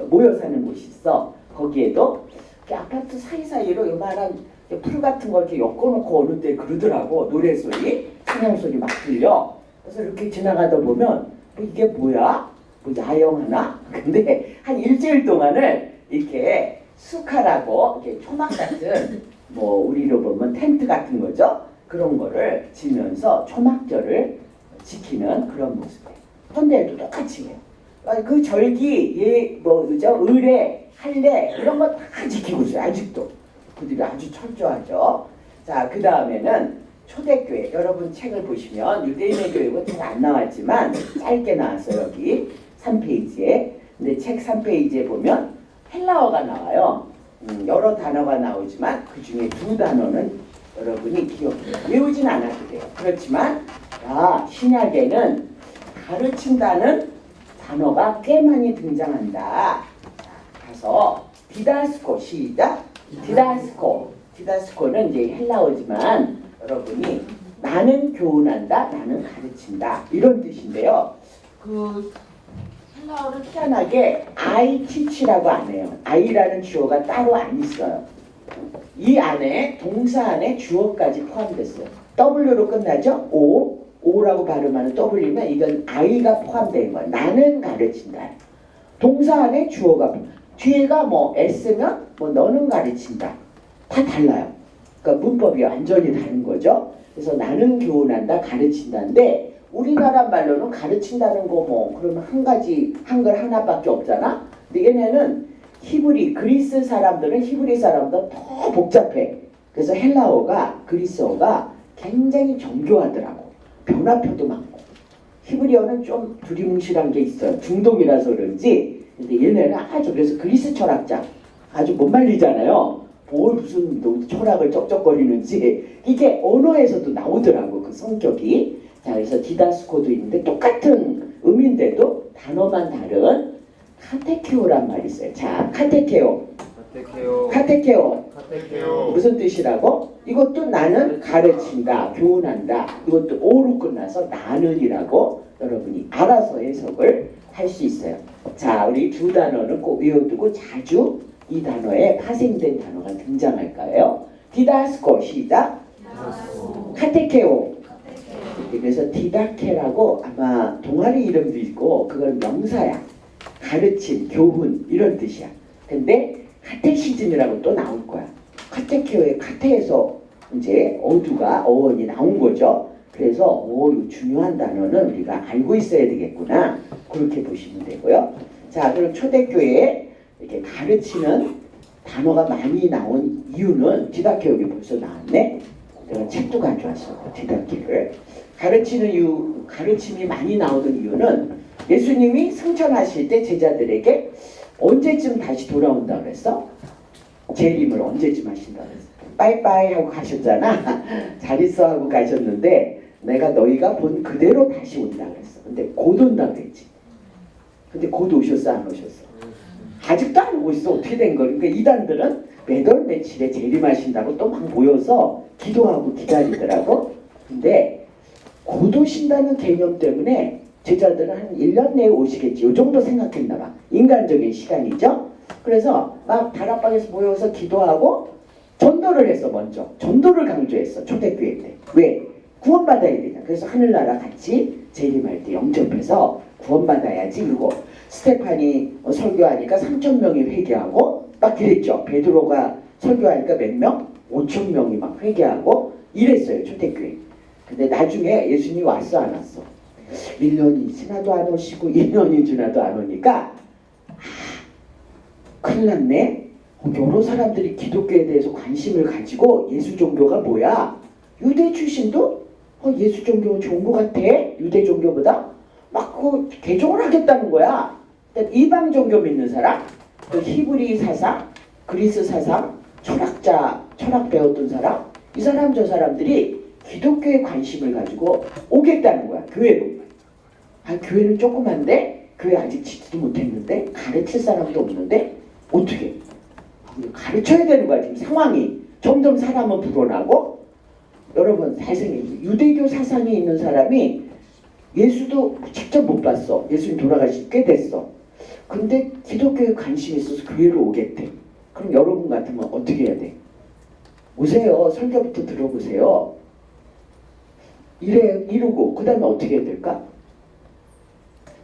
모여 사는 곳이 있어. 거기에도 아파트 사이사이로 요만한 풀 같은 거 이렇게 엮어놓고 어느 때 그러더라고. 노래소리, 찬양소리 막 들려. 그래서 이렇게 지나가다 보면 이게 뭐야? 뭐 야영하나? 근데 한 일주일 동안을 이렇게 수카라고 이렇게 초막 같은 뭐 우리로 보면 텐트 같은 거죠. 그런 거를 지면서 초막절을 지키는 그런 모습이에요. 현대에도 똑같이 해요. 그 절기, 그죠? 의례, 할례 이런 거 다 지키고 있어요. 아직도. 그들이 아주 철저하죠. 자, 그 다음에는 초대교회. 여러분 책을 보시면 유대인의 교육은 잘 안 나왔지만 짧게 나왔어요. 여기 3페이지에. 근데 책 3페이지에 보면 헬라어가 나와요. 여러 단어가 나오지만 그 중에 두 단어는 여러분이 기억해요. 외우진 않아도 돼요. 그렇지만 신약에는 가르친다는 단어가 꽤 많이 등장한다. 자, 가서 디다스코 시작. 디다스코는 이제 헬라어지만 여러분이 나는 교훈한다, 나는 가르친다 이런 뜻인데요. 그 헬라어를 희한하게 I teach라고 안 해요. I라는 주어가 따로 안 있어요. 이 안에 동사 안에 주어까지 포함됐어요. W로 끝나죠? O라고 발음하는 W면 이건 I가 포함된 거예요. 나는 가르친다. 동사 안에 주어가 뒤에가 뭐 S면 뭐 너는 가르친다. 다 달라요. 그러니까 문법이 완전히 다른 거죠. 그래서 나는 교훈한다, 가르친다인데 우리나라 말로는 가르친다는 거 뭐 그러면 한 가지 한글 하나밖에 없잖아. 근데 얘네는 그리스 사람들은 히브리 사람보다 더 복잡해. 그래서 헬라어가 그리스어가 굉장히 정교하더라고. 변화표도 많고. 히브리어는 좀 두리뭉실한 게 있어요. 중동이라서 그런지. 근데 얘네는 아주 그래서 그리스 철학자 아주 못 말리잖아요. 뭘 무슨 철학을 쩍쩍거리는지 이게 언어에서도 나오더라고 그 성격이. 자 그래서 디다스코도 있는데 똑같은 의미인데도 단어만 다른 카테케오란 말이 있어요. 자 카테케오 무슨 뜻이라고? 이것도 나는 가르친다, 교훈한다. 이것도 오로 끝나서 나는이라고 여러분이 알아서 해석을 할 수 있어요. 자 우리 두 단어는 꼭 외워두고 자주 이 단어에 파생된 단어가 등장할 거예요. 디다스코 시작. 카테케오. 그래서 디다케라고 아마 동아리 이름도 있고 그건 명사야. 가르침, 교훈 이런 뜻이야. 근데 카테시즘이라고 또 나올 거야. 카테케오의 카테에서 이제 어원이 나온 거죠. 그래서 중요한 단어는 우리가 알고 있어야 되겠구나. 그렇게 보시면 되고요. 자, 그럼 초대교회에 이렇게 가르치는 단어가 많이 나온 이유는 디다케 여기 벌써 나왔네. 내가 책도 가져왔어. 디다케를 가르침이 많이 나오는 이유는 예수님이 승천하실 때 제자들에게 언제쯤 다시 돌아온다 그랬어? 재림을 언제쯤 하신다 그랬어? 빠이빠이 하고 가셨잖아. 잘 있어 하고 가셨는데 내가 너희가 본 그대로 다시 온다 그랬어. 근데 곧 온다 그랬지. 근데 곧 오셨어 안 오셨어? 아직도 안 오고 있어. 어떻게 된 거야? 그러니까 이단들은 매달 며칠에 재림하신다고 또 막 모여서 기도하고 기다리더라고. 근데 곧 오신다는 개념 때문에 제자들은 한 1년 내에 오시겠지. 이 정도 생각했나 봐. 인간적인 시간이죠. 그래서 막 다락방에서 모여서 기도하고 전도를 했어. 먼저 전도를 강조했어. 초대교회 때. 왜? 구원받아야 되냐. 그래서 하늘나라 같이 재림할 때 영접해서 구원받아야지. 그리고 스테판이 설교하니까 3,000명이 회개하고 막 그랬죠. 베드로가 설교하니까 몇 명? 5,000명이 막 회개하고 이랬어요. 초대교회. 근데 나중에 예수님이 왔어 안 왔어? 1년이 지나도 안 오시고 2년이 지나도 안 오니까 큰일 났네. 여러 사람들이 기독교에 대해서 관심을 가지고 예수 종교가 뭐야? 유대 출신도 예수 종교 좋은 것 같아. 유대 종교보다 막 그 개종을 하겠다는 거야. 이방 종교 믿는 사람, 또 히브리 사상, 그리스 사상, 철학 배웠던 사람, 이 사람 저 사람들이 기독교에 관심을 가지고 오겠다는 거야. 교회로. 교회는 조그만데 교회 아직 짓지도 못했는데 가르칠 사람도 없는데 어떻게 가르쳐야 되는 거야. 지금 상황이 점점 사람은 불어나고. 여러분 잘 생각해보세요. 유대교 사상이 있는 사람이 예수도 직접 못 봤어. 예수님 돌아가신 꽤 됐어. 근데 기독교에 관심이 있어서 교회로 오겠대. 그럼 여러분 같으면 어떻게 해야 돼? 오세요. 설교부터 들어보세요. 이러고 그 다음에 어떻게 해야 될까?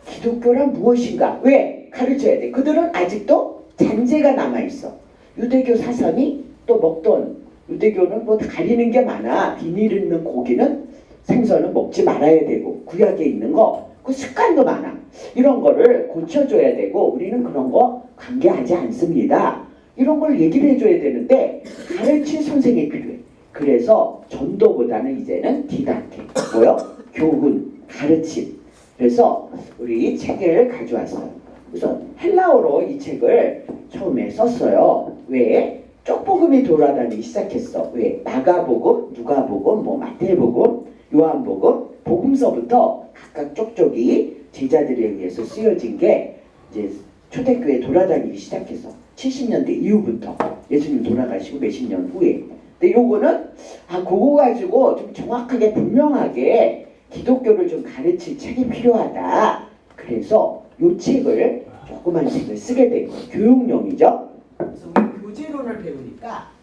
기독교란 무엇인가? 왜? 가르쳐야 돼. 그들은 아직도 잔재가 남아있어. 유대교 사상이 또 먹던 유대교는 뭐 가리는 게 많아. 비닐 있는 고기는 생선은 먹지 말아야 되고 구약에 있는 거 그 습관도 많아. 이런 거를 고쳐줘야 되고 우리는 그런 거 관계하지 않습니다. 이런 걸 얘기를 해줘야 되는데 가르칠 선생이 필요해. 그래서 전도보다는 이제는 디다케, 뭐요? 교훈, 가르침. 그래서 우리 이 책을 가져왔어요. 그래서 헬라어로 이 책을 처음에 썼어요. 왜? 쪽복음이 돌아다니기 시작했어. 왜? 마가복음, 누가복음, 뭐 마태복음, 요한복음, 복음서부터 각각 쪽쪽이 제자들에 의해서 쓰여진 게 이제 초대교회에 돌아다니기 시작해서 70년대 이후부터 예수님 돌아가시고 몇십 년 후에. 근데 요거는 그거 가지고 좀 정확하게 분명하게 기독교를 좀 가르칠 책이 필요하다. 그래서 요 책을 조그만 책을 쓰게 된 거예요. 교육용이죠. 그래서 우리 교제론을 배우니까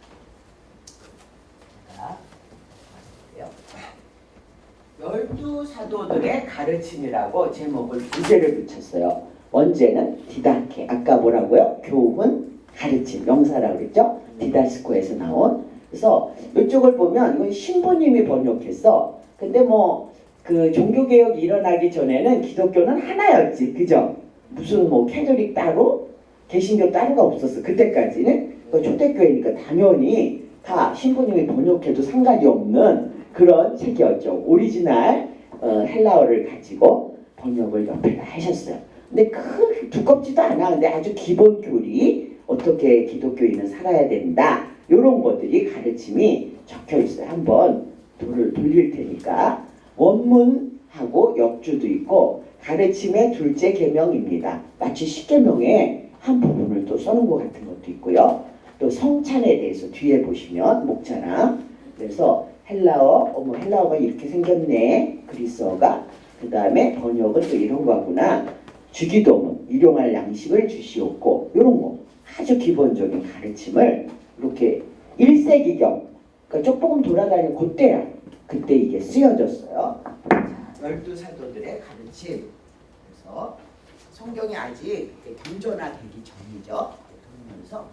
열두 사도들의 가르침이라고 제목을 주제를 붙였어요. 원제는 디다케. 아까 뭐라고요? 교훈, 가르침, 명사라고 그랬죠? 디다스코에서 나온. 그래서 이쪽을 보면 이건 신부님이 번역했어. 근데 뭐 그 종교개혁이 일어나기 전에는 기독교는 하나였지. 그죠? 무슨 뭐 캐톨릭 따로 개신교 따로가 없었어. 그때까지는. 초대교회니까 당연히 다 신부님이 번역해도 상관이 없는 그런 책이었죠. 오리지널 헬라어를 가지고 번역을 옆에다 하셨어요. 근데 크게 두껍지도 않아. 근데 아주 기본 교리, 어떻게 기독교인은 살아야 된다, 이런 것들이 가르침이 적혀 있어요. 한번 돌릴 테니까. 원문하고 역주도 있고 가르침의 둘째 계명입니다. 마치 십계명의 한 부분을 또 써놓은 것 같은 것도 있고요. 또 성찬에 대해서 뒤에 보시면 목자랑. 그래서 헬라어, 헬라어가 이렇게 생겼네. 그리스어가. 그 다음에 번역은 또 이런 거구나. 주기도문, 일용할 양식을 주시옵고, 이런 거 아주 기본적인 가르침을 이렇게 1세기경, 그러니까 쪽복음 돌아다니는 그때야. 그때 이게 쓰여졌어요. 자, 열두 사도들의 가르침. 그래서 성경이 아직 경전화되기 전이죠. 그러면서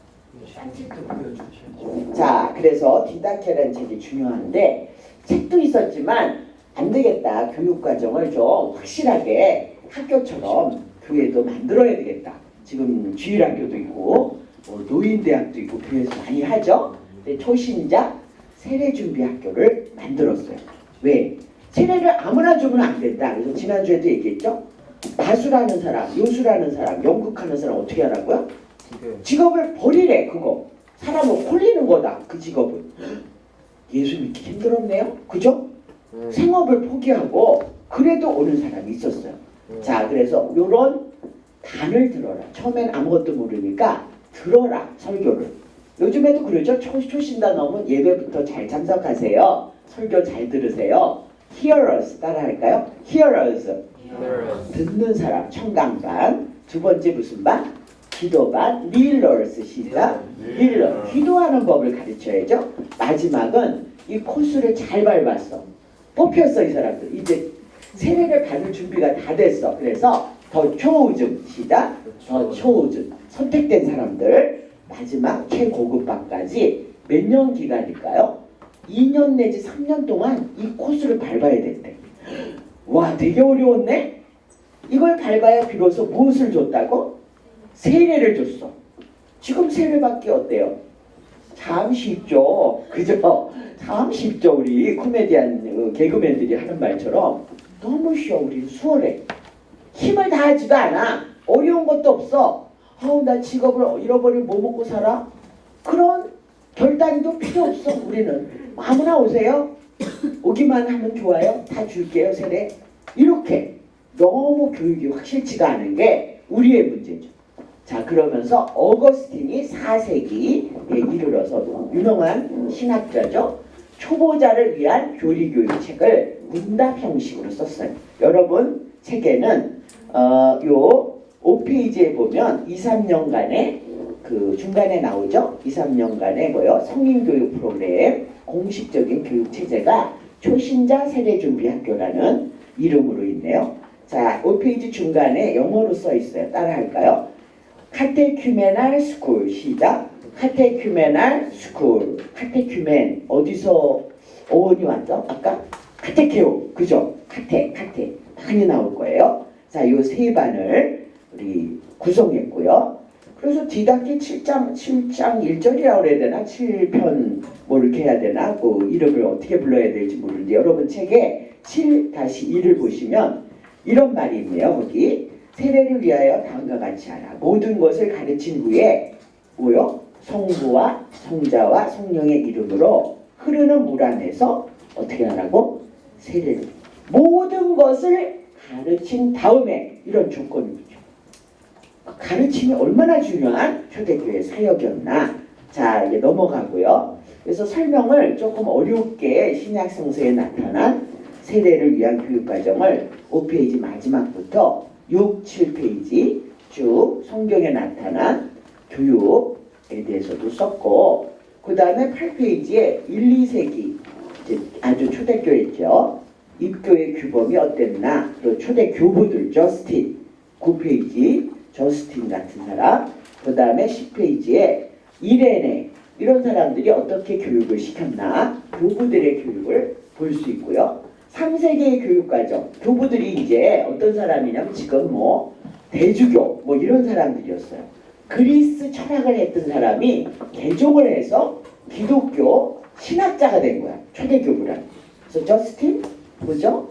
딴 책도 보여주죠. 자, 그래서 디다케라는 책이 중요한데, 책도 있었지만 안 되겠다. 교육과정을 좀 확실하게 학교처럼 교회도 만들어야 되겠다. 지금 주일학교도 있고 노인대학도 있고 교회에서 많이 하죠. 근데 초신자 세례준비학교를 만들었어요. 왜? 세례를 아무나 주면 안 된다. 그래서 지난주에도 얘기했죠. 마술하는 사람, 요술하는 사람, 연극하는 사람 어떻게 하라고요? 직업을 버리래. 그거 사람을 홀리는 거다. 그 직업을. 예수 믿기 힘들었네요. 그죠? 생업을 포기하고 그래도 오는 사람이 있었어요. 자, 그래서 요런 단을 들어라. 처음엔 아무것도 모르니까 들어라 설교를. 요즘에도 그러죠. 초신다 넣으면 예배부터 잘 참석하세요. 설교 잘 들으세요. Hearers 따라할까요? Hearers 듣는 사람 청강반. 두 번째 무슨 반? 기도반. Kneelers 시작. Kneeler 기도하는 법을 가르쳐야죠. 마지막은 이 코스를 잘 밟았어. 뽑혔어 이 사람들. 이제 세례를 받을 준비가 다 됐어. 그래서 더 chosen 시작. 더 chosen 선택된 사람들. 마지막 최고급반까지 몇 년 기간일까요? 2년 내지 3년 동안 이 코스를 밟아야 된대. 와 되게 어려웠네. 이걸 밟아야 비로소 무엇을 줬다고? 세례를 줬어. 지금 세례 받기 어때요? 참 쉽죠. 그죠? 참 쉽죠. 우리 코미디언 개그맨들이 하는 말처럼 너무 쉬워. 우리 수월해. 힘을 다하지도 않아. 어려운 것도 없어. 나 직업을 잃어버리면 뭐 먹고 살아? 그런 결단도 필요 없어. 우리는 아무나 오세요. 오기만 하면 좋아요. 다 줄게요 세례. 이렇게 너무 교육이 확실치가 않은 게 우리의 문제죠. 자 그러면서 어거스틴이 4세기에 이르러서 유명한 신학자죠. 초보자를 위한 교리교육책을 문답 형식으로 썼어요. 여러분 책에는 요 5페이지에 보면 2, 3년간의 그 중간에 나오죠. 2, 3년간의 뭐요? 성인교육 프로그램 공식적인 교육체제가 초신자 세례준비학교라는 이름으로 있네요. 자, 5페이지 중간에 영어로 써 있어요. 따라할까요? 카테큐메날 스쿨 시작. 카테큐메날 스쿨. 카테큐멘 어디서 어원이 왔죠? 아까 카테케오 그죠? 카테 많이 나올 거예요. 자, 요 세 반을 우리 구성했고요. 그래서 디닫기 7장 1절이라고 그래야 되나? 7편 뭐 이렇게 해야 되나? 그 이름을 어떻게 불러야 될지 모르는데 여러분 책에 7-2를 보시면 이런 말이 있네요. 거기 세례를 위하여 다음과 같이 하라. 모든 것을 가르친 후에 뭐요? 성부와 성자와 성령의 이름으로 흐르는 물 안에서 어떻게 하라고? 세례를. 모든 것을 가르친 다음에 이런 조건이죠. 가르침이 얼마나 중요한 초대교회 사역이었나. 자 이제 넘어가고요. 그래서 설명을 조금 어렵게 신약 성서에 나타난 세례를 위한 교육과정을 5페이지 마지막부터 6, 7페이지 쭉 성경에 나타난 교육에 대해서도 썼고 그 다음에 8페이지에 1, 2세기 이제 아주 초대교회죠. 입교의 규범이 어땠나. 또 초대 교부들 저스틴 9페이지 저스틴 같은 사람. 그 다음에 10페이지에 이레네 이런 사람들이 어떻게 교육을 시켰나. 교부들의 교육을 볼 수 있고요. 3세기의 교육과정 교부들이 이제 어떤 사람이냐면 지금 뭐 대주교 뭐 이런 사람들이었어요. 그리스 철학을 했던 사람이 개종을 해서 기독교 신학자가 된 거야. 초대 교부란. 그래서 저스틴 뭐죠?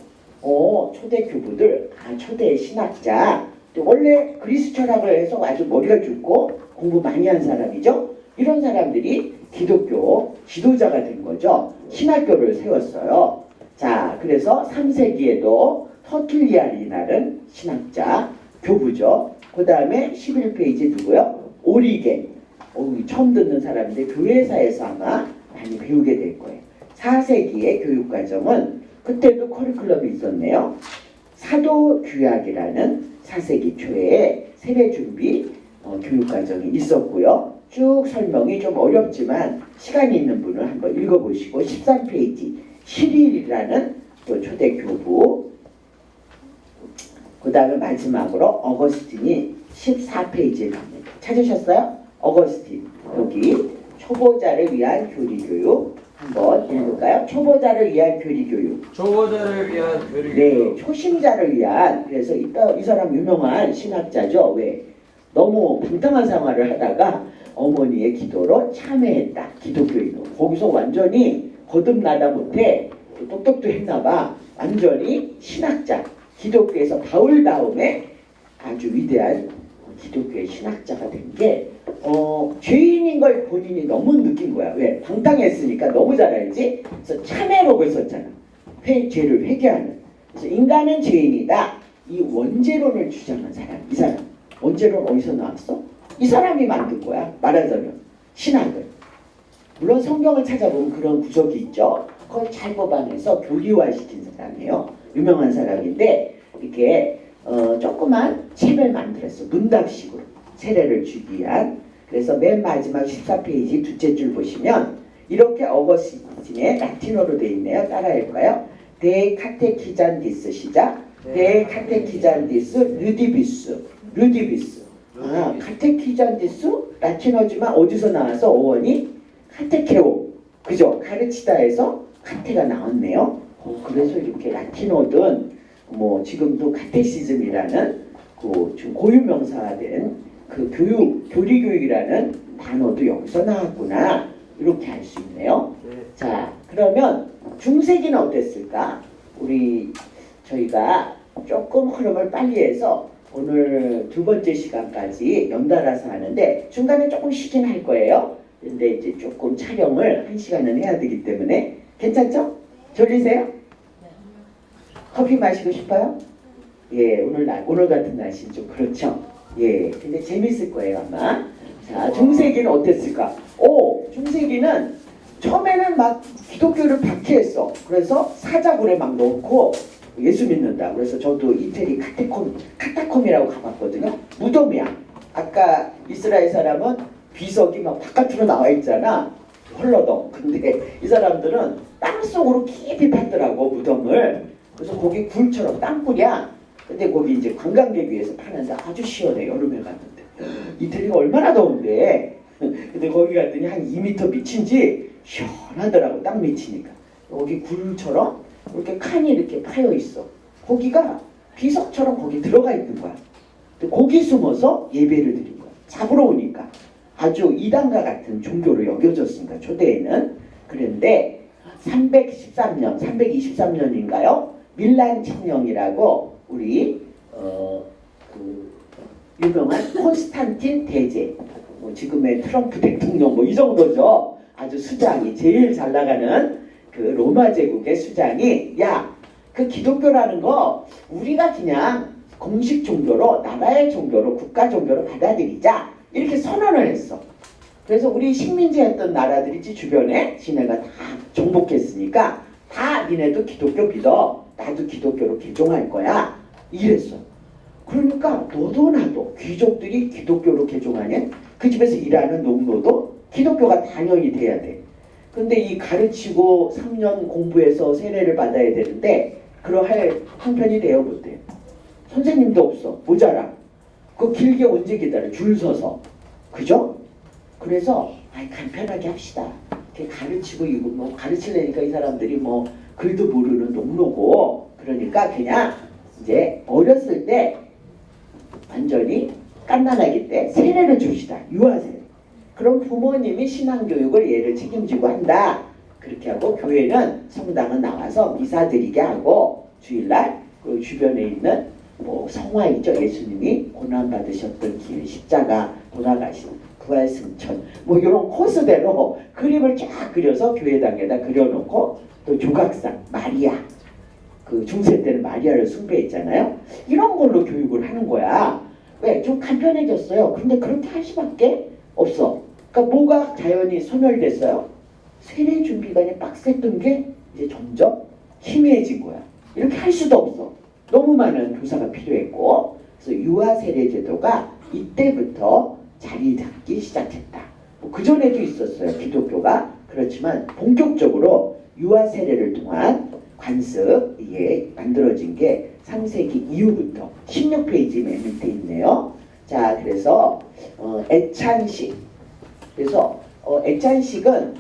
초대 교부들 초대 신학자. 원래 그리스 철학을 해서 아주 머리가 좋고 공부 많이 한 사람이죠. 이런 사람들이 기독교 지도자가 된 거죠. 신학교를 세웠어요. 자, 그래서 3세기에도 터툴리안이라는 신학자 교부죠. 그 다음에 11페이지 누구요? 오리겐. 처음 듣는 사람인데 교회사에서 아마 많이 배우게 될 거예요. 4세기의 교육과정은 그때도 커리큘럼이 있었네요. 사도규약이라는 4세기 초에 세례준비 교육과정이 있었고요. 쭉 설명이 좀 어렵지만 시간이 있는 분은 한번 읽어보시고 13페이지 시릴이라는 또 초대 교부. 그 다음에 마지막으로 어거스틴이 14페이지에 나옵니다. 찾으셨어요? 어거스틴. 여기 초보자를 위한 교리교육 한번 읽을까요? 초보자를 위한 교리교육. 초보자를 위한 교리교육. 네, 초심자를 위한. 그래서 이 사람 유명한 신학자죠. 왜? 너무 방탕한 생활을 하다가 어머니의 기도로 참회했다. 기독교인으로. 거기서 완전히 거듭나다 못해 똑똑도 했나봐. 완전히 신학자. 기독교에서 바울 다음에 아주 위대한 기독교의 신학자가 된 게 죄인인 걸 본인이 너무 느낀 거야. 왜? 방탕했으니까 너무 잘 알지? 그래서 참회록을 썼잖아. 죄를 회개하는. 그래서 인간은 죄인이다. 이 원죄론을 주장한 사람. 이 사람. 원죄론 어디서 나왔어? 이 사람이 만든 거야. 말하자면 신학을. 물론 성경을 찾아보면 그런 구석이 있죠. 그걸 잘 뽑아내서 교리화시킨 사람이에요. 유명한 사람인데 이렇게 조그만 책을 만들었어. 문답식으로 세례를 주기 위한. 그래서 맨 마지막 14페이지 둘째 줄 보시면 이렇게 어거스틴의 라틴어로 되어 있네요. 따라할까요? 데 카테키잔디스 시작. 데 카테키잔디스 르디비스. 아, 카테키잔디스 라틴어지만 어디서 나와서 어원이 카테케오. 그죠? 가르치다에서 카테가 나왔네요. 그래서 이렇게 라틴어든 뭐 지금도 카테시즘이라는 그 좀 고유명사화된 그 교리교육이라는 단어도 여기서 나왔구나. 이렇게 할 수 있네요. 자, 그러면 중세기는 어땠을까? 저희가 조금 흐름을 빨리 해서 오늘 두 번째 시간까지 연달아서 하는데 중간에 조금 쉬긴 할 거예요. 근데 이제 조금 촬영을 1시간은 해야 되기 때문에 괜찮죠? 졸리세요? 커피 마시고 싶어요? 예, 오늘 같은 날씨는 좀 그렇죠? 예, 근데 재밌을 거예요 아마. 자, 중세기는 어땠을까? 중세기는 처음에는 막 기독교를 박해했어. 그래서 사자굴에 막 넣고 예수 믿는다. 그래서 저도 이태리 카타콤이라고 가봤거든요. 무덤이야. 아까 이스라엘 사람은 비석이 막 바깥으로 나와 있잖아. 헐러덩. 근데 이 사람들은 땅속으로 깊이 팠더라고 무덤을. 그래서 거기 굴처럼 땅굴이야. 근데 거기 이제 관광객 위해서 파는데 아주 시원해. 여름에 갔는데 이태리가 얼마나 더운데. 근데 거기 갔더니 한 2m 밑인지 시원하더라고. 딱 밑이니까. 여기 굴처럼 이렇게 칸이 이렇게 파여 있어. 거기가 비석처럼 거기 들어가 있는 거야. 거기 숨어서 예배를 드린 거야. 잡으러 오니까. 아주 이단과 같은 종교로 여겨졌으니까 초대에는. 그런데 323년인가요? 밀란 칙령이라고 우리 그 유명한 콘스탄틴 대제, 지금의 트럼프 대통령 이 정도죠. 아주 수장이 제일 잘 나가는 그 로마 제국의 수장이 그 기독교라는 거 우리가 그냥 공식 종교로 나라의 종교로 국가 종교로 받아들이자 이렇게 선언을 했어. 그래서 우리 식민지했던 나라들이지 주변에 지네가 다 정복했으니까 다 니네도 기독교 믿어. 나도 기독교로 개종할 거야. 이랬어. 그러니까 너도 나도 귀족들이 기독교로 개종하는 그 집에서 일하는 농노도 기독교가 당연히 돼야 돼. 근데 이 가르치고 3년 공부해서 세례를 받아야 되는데 그러할 형편이 되어 못 돼. 선생님도 없어. 모자라. 그 길게 언제 기다려. 줄 서서. 그죠? 그래서 간편하게 합시다. 이렇게 가르치고 이거 뭐 가르치려니까 이 사람들이 뭐 글도 모르는 농노고 그러니까 그냥 이제 어렸을 때 완전히 깐난아기 때 세례를 줍시다. 유아세례. 그럼 부모님이 신앙교육을 얘를 책임지고 한다. 그렇게 하고 교회는 성당은 나와서 미사 드리게 하고 주일날 그 주변에 있는 뭐 성화이죠. 예수님이 고난받으셨던 길, 십자가 돌아가신 부활승천 뭐 이런 코스대로 그림을 쫙 그려서 교회당에다 그려놓고 또 조각상 마리아 그 중세 때는 마리아를 숭배했잖아요. 이런 걸로 교육을 하는 거야. 왜? 좀 간편해졌어요. 근데 그렇게 할 수밖에 없어. 그러니까 뭐가 자연히 소멸됐어요? 세례 준비가 빡셌던 게 이제 점점 희미해진 거야. 이렇게 할 수도 없어. 너무 많은 교사가 필요했고 그래서 유아 세례 제도가 이때부터 자리 잡기 시작했다. 뭐 그전에도 있었어요. 기독교가. 그렇지만 본격적으로 유아 세례를 통한 관습 이게 만들어진 게 3세기 이후부터 16페이지 맨 밑에 있네요. 자, 그래서 애찬식. 그래서 애찬식은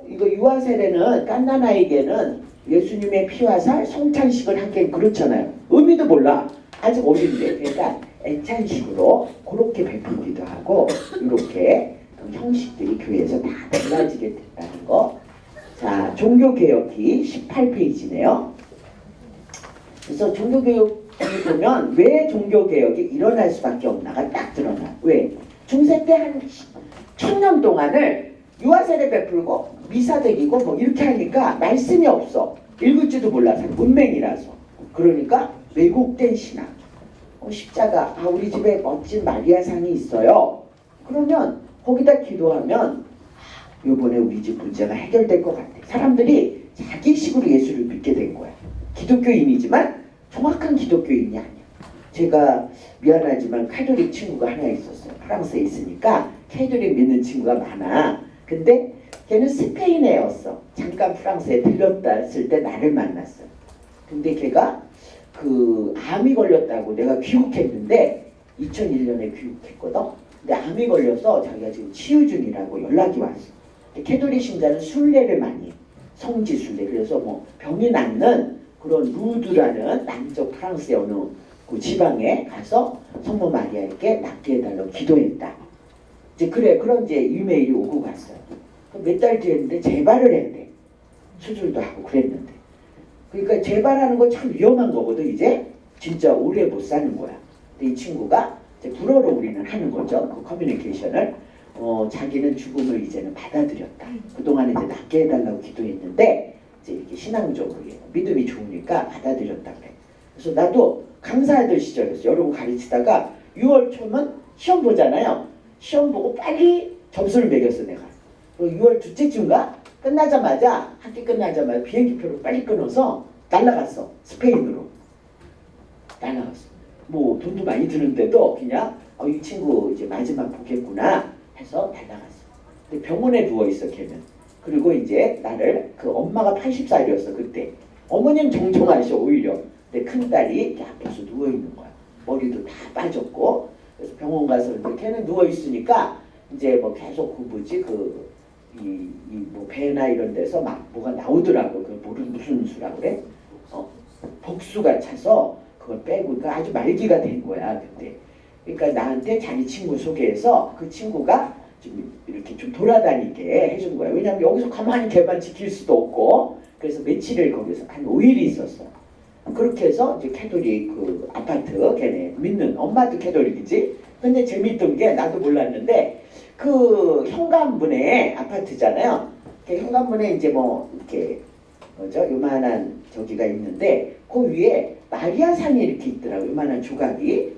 이거 유아 세례는 깐난아이에게는 예수님의 피와 살 성찬식을 하기엔 그렇잖아요. 의미도 몰라. 아직 어린데. 그러니까 애찬식으로 그렇게 베풀기도 하고 이렇게 형식들이 교회에서 다 달라지게 됐다는 거. 자, 종교개혁기 18페이지네요. 그래서 종교개혁이 보면 왜 종교개혁이 일어날 수밖에 없나가 딱 드러나. 왜? 중세 때 한 1000년 동안을 유아세례 베풀고 미사 드리고 뭐 이렇게 하니까 말씀이 없어. 읽을지도 몰라서 문맹이라서. 그러니까 왜곡된 신앙. 십자가, 우리 집에 멋진 마리아상이 있어요. 그러면 거기다 기도하면 요번에 우리 집 문제가 해결될 것 같아. 사람들이 자기식으로 예수를 믿게 된 거야. 기독교인이지만 정확한 기독교인이 아니야. 제가 미안하지만 카톨릭 친구가 하나 있었어요. 프랑스에 있으니까 카톨릭 믿는 친구가 많아. 근데 걔는 스페인 애였어. 잠깐 프랑스에 들렸다 때 나를 만났어요. 근데 걔가 암이 걸렸다고 내가 귀국했는데 2001년에 귀국했거든. 근데 암이 걸려서 자기가 지금 치유 중이라고 연락이 왔어. 캐톨릭 신자는 순례를 많이 해. 성지 순례. 그래서 뭐 병이 낫는 그런 루드라는 남쪽 프랑스의 어느 그 지방에 가서 성모 마리아에게 낫게 해달라고 기도했다. 이제 그런 이제 이메일이 오고 갔어요. 몇 달 뒤였는데 재발을 했대. 수술도 하고 그랬는데. 그러니까 재발하는 거 참 위험한 거거든. 이제 진짜 오래 못 사는 거야. 근데 이 친구가 이제 불어로 우리는 하는 거죠. 그 커뮤니케이션을. 자기는 죽음을 이제는 받아들였다. 그동안 이제 낫게 해달라고 기도했는데 이제 이렇게 신앙적으로 믿음이 좋으니까 받아들였다 그래. 그래서 나도 강사들 시절이었어. 여러분 가르치다가 6월 초면 시험 보잖아요. 시험 보고 빨리 점수를 매겼어 내가. 6월 둘째 주인가 끝나자마자 학기 끝나자마자 비행기표를 빨리 끊어서 날라갔어. 스페인으로 날라갔어. 뭐 돈도 많이 드는데도 그냥 이 친구 이제 마지막 보겠구나 해서 날라갔어. 근데 병원에 누워 있어 걔는. 그리고 이제 나를 그 엄마가 80살이었어 그때. 어머니는 정정하셔 오히려. 근데 큰 딸이 이렇게 아파서 누워 있는 거야. 머리도 다 빠졌고. 그래서 병원 가서 이제 걔는 누워 있으니까 이제 뭐 계속 구부지 뭐 배나 이런 데서 막 뭐가 나오더라고. 그 무슨 수라 그래? 복수가 차서 그걸 빼고 그러니까 아주 말기가 된 거야 그때. 그러니까 나한테 자기 친구 소개해서 그 친구가 좀 이렇게 좀 돌아다니게 해준 거야. 왜냐면 여기서 가만히 걔만 지킬 수도 없고. 그래서 며칠을 거기서 한 5일이 있었어. 그렇게 해서 이제 캐톨릭 그 아파트 걔네 믿는 엄마도 캐톨릭이지. 근데 재밌던 게 나도 몰랐는데 그 현관문에 아파트잖아요. 그 현관문에 이제 뭐 이렇게 요만한 저기가 있는데 그 위에 마리아상이 이렇게 있더라고. 요만한 조각이.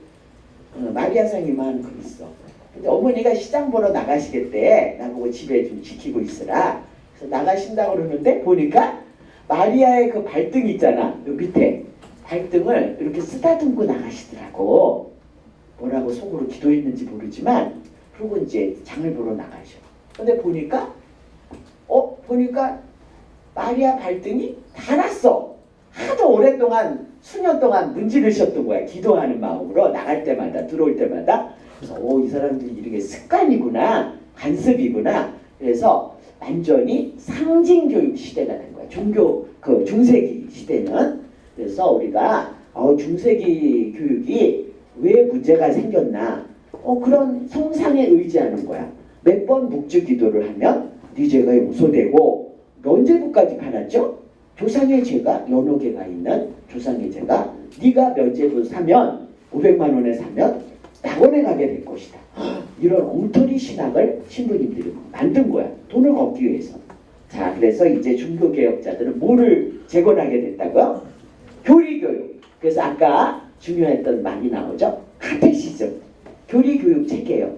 마리아상이 요만한 거 있어. 근데 어머니가 시장 보러 나가시겠대. 나보고 집에 좀 지키고 있으라. 그래서 나가신다고 그러는데 보니까 마리아의 그 발등 있잖아. 요 밑에 발등을 이렇게 쓰다듬고 나가시더라고. 뭐라고 속으로 기도했는지 모르지만 그러고 이제 장을 보러 나가셔. 근데 보니까 마리아 발등이 닳았어. 하도 오랫동안 수년 동안 문지르셨던 거야. 기도하는 마음으로 나갈 때마다 들어올 때마다. 그래서 이 사람들이 이게 습관이구나. 관습이구나. 그래서 완전히 상징교육 시대가 된 거야. 종교 그 중세기 시대는. 그래서 우리가 중세기 교육이 왜 문제가 생겼나? 그런 성상에 의지하는 거야. 몇 번 묵주 기도를 하면 네 죄가 용서되고 면죄부까지 받았죠? 조상의 죄가 여러 개가 있는 조상의 죄가 네가 면죄부 사면 500만 원에 사면 낙원에 가게 될 것이다. 이런 엉터리 신학을 신부님들이 만든 거야. 돈을 걷기 위해서. 자, 그래서 이제 종교개혁자들은 뭐를 재건하게 됐다고요? 교리교육. 그래서 아까 중요했던 말이 나오죠. 카테시즘. 교리교육 체계예요.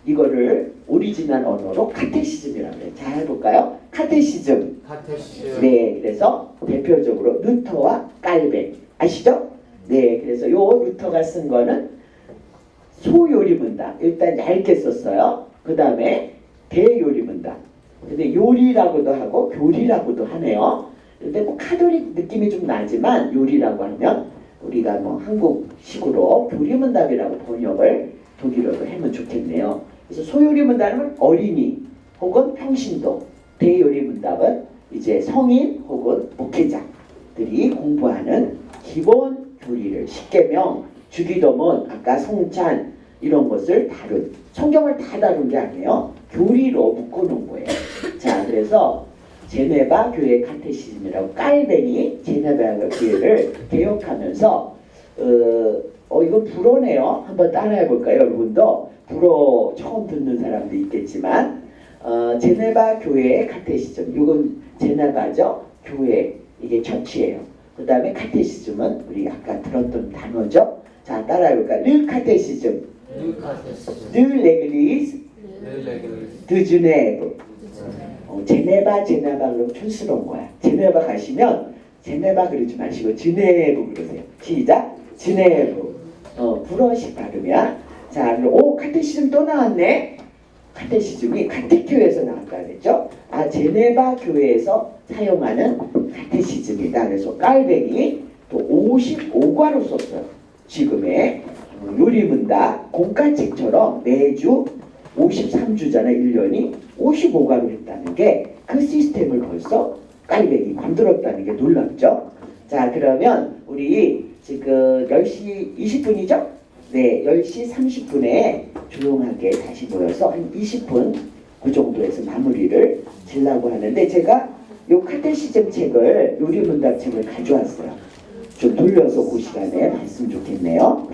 이거를 오리지널 언어로 카테시즘이라고 해요. 자, 해볼까요? 카테시즘. 네, 그래서 대표적으로 루터와 깔벤. 아시죠? 네, 그래서 요 루터가 쓴 거는 소요리문답. 일단 얇게 썼어요. 그 다음에 대요리문답. 근데 요리라고도 하고 교리라고도 하네요. 근데 뭐 카톨릭 느낌이 좀 나지만 요리라고 하면 우리가 뭐 한국식으로 교리문답이라고 번역을 독일어로 하면 좋겠네요. 그래서 소요리문답은 어린이 혹은 평신도, 대요리문답은 이제 성인 혹은 목회자들이 공부하는 기본 교리를 십계명, 주기도문, 아까 성찬 이런 것을 다룬 성경을 다 다룬 게 아니에요. 교리로 묶어놓은 거예요. 자, 그래서 제네바 교회 카테시즘이라고 깔벤이 제네바 교회를 개혁하면서 이건 불어네요. 한번 따라해 볼까요? 여러분도 불어 처음 듣는 사람도 있겠지만 제네바 교회의 카테시즘. 이건 제네바죠. 교회. 이게 처치예요. 그 다음에 카테시즘은 우리 아까 들었던 단어죠. 자, 따라해볼까? 르 카테시즘, 뉴카테시즘, 르 레글리스, 르레글리스, 드 주네브. 제네바, 제네바 그럼 촌스러운 거야. 제네바 가시면 제네바 그러지 마시고 지네브 그러세요. 시작. 지네브. 불어식 발음이야. 자, 그럼 카테시즘 또 나왔네. 카테시즘이 카테교에서 나왔다 그랬죠. 아, 제네바 교회에서 사용하는 카테시즘이다. 그래서 깔뱅이 또 55과로 썼어요. 지금의 요리문답 공과책처럼 매주 53주잖아. 1년이 55과로 했다는 게 그 시스템을 벌써 깔뱅이 만들었다는 게 놀랍죠. 자, 그러면 우리 지금 10시 20분이죠? 네, 10시 30분에 조용하게 다시 모여서 한 20분 그 정도에서 마무리를 지려고 하는데, 제가 요 카테시즘 책을 요리문답 책을 가져왔어요. 좀 돌려서 그 시간에 봤으면 좋겠네요.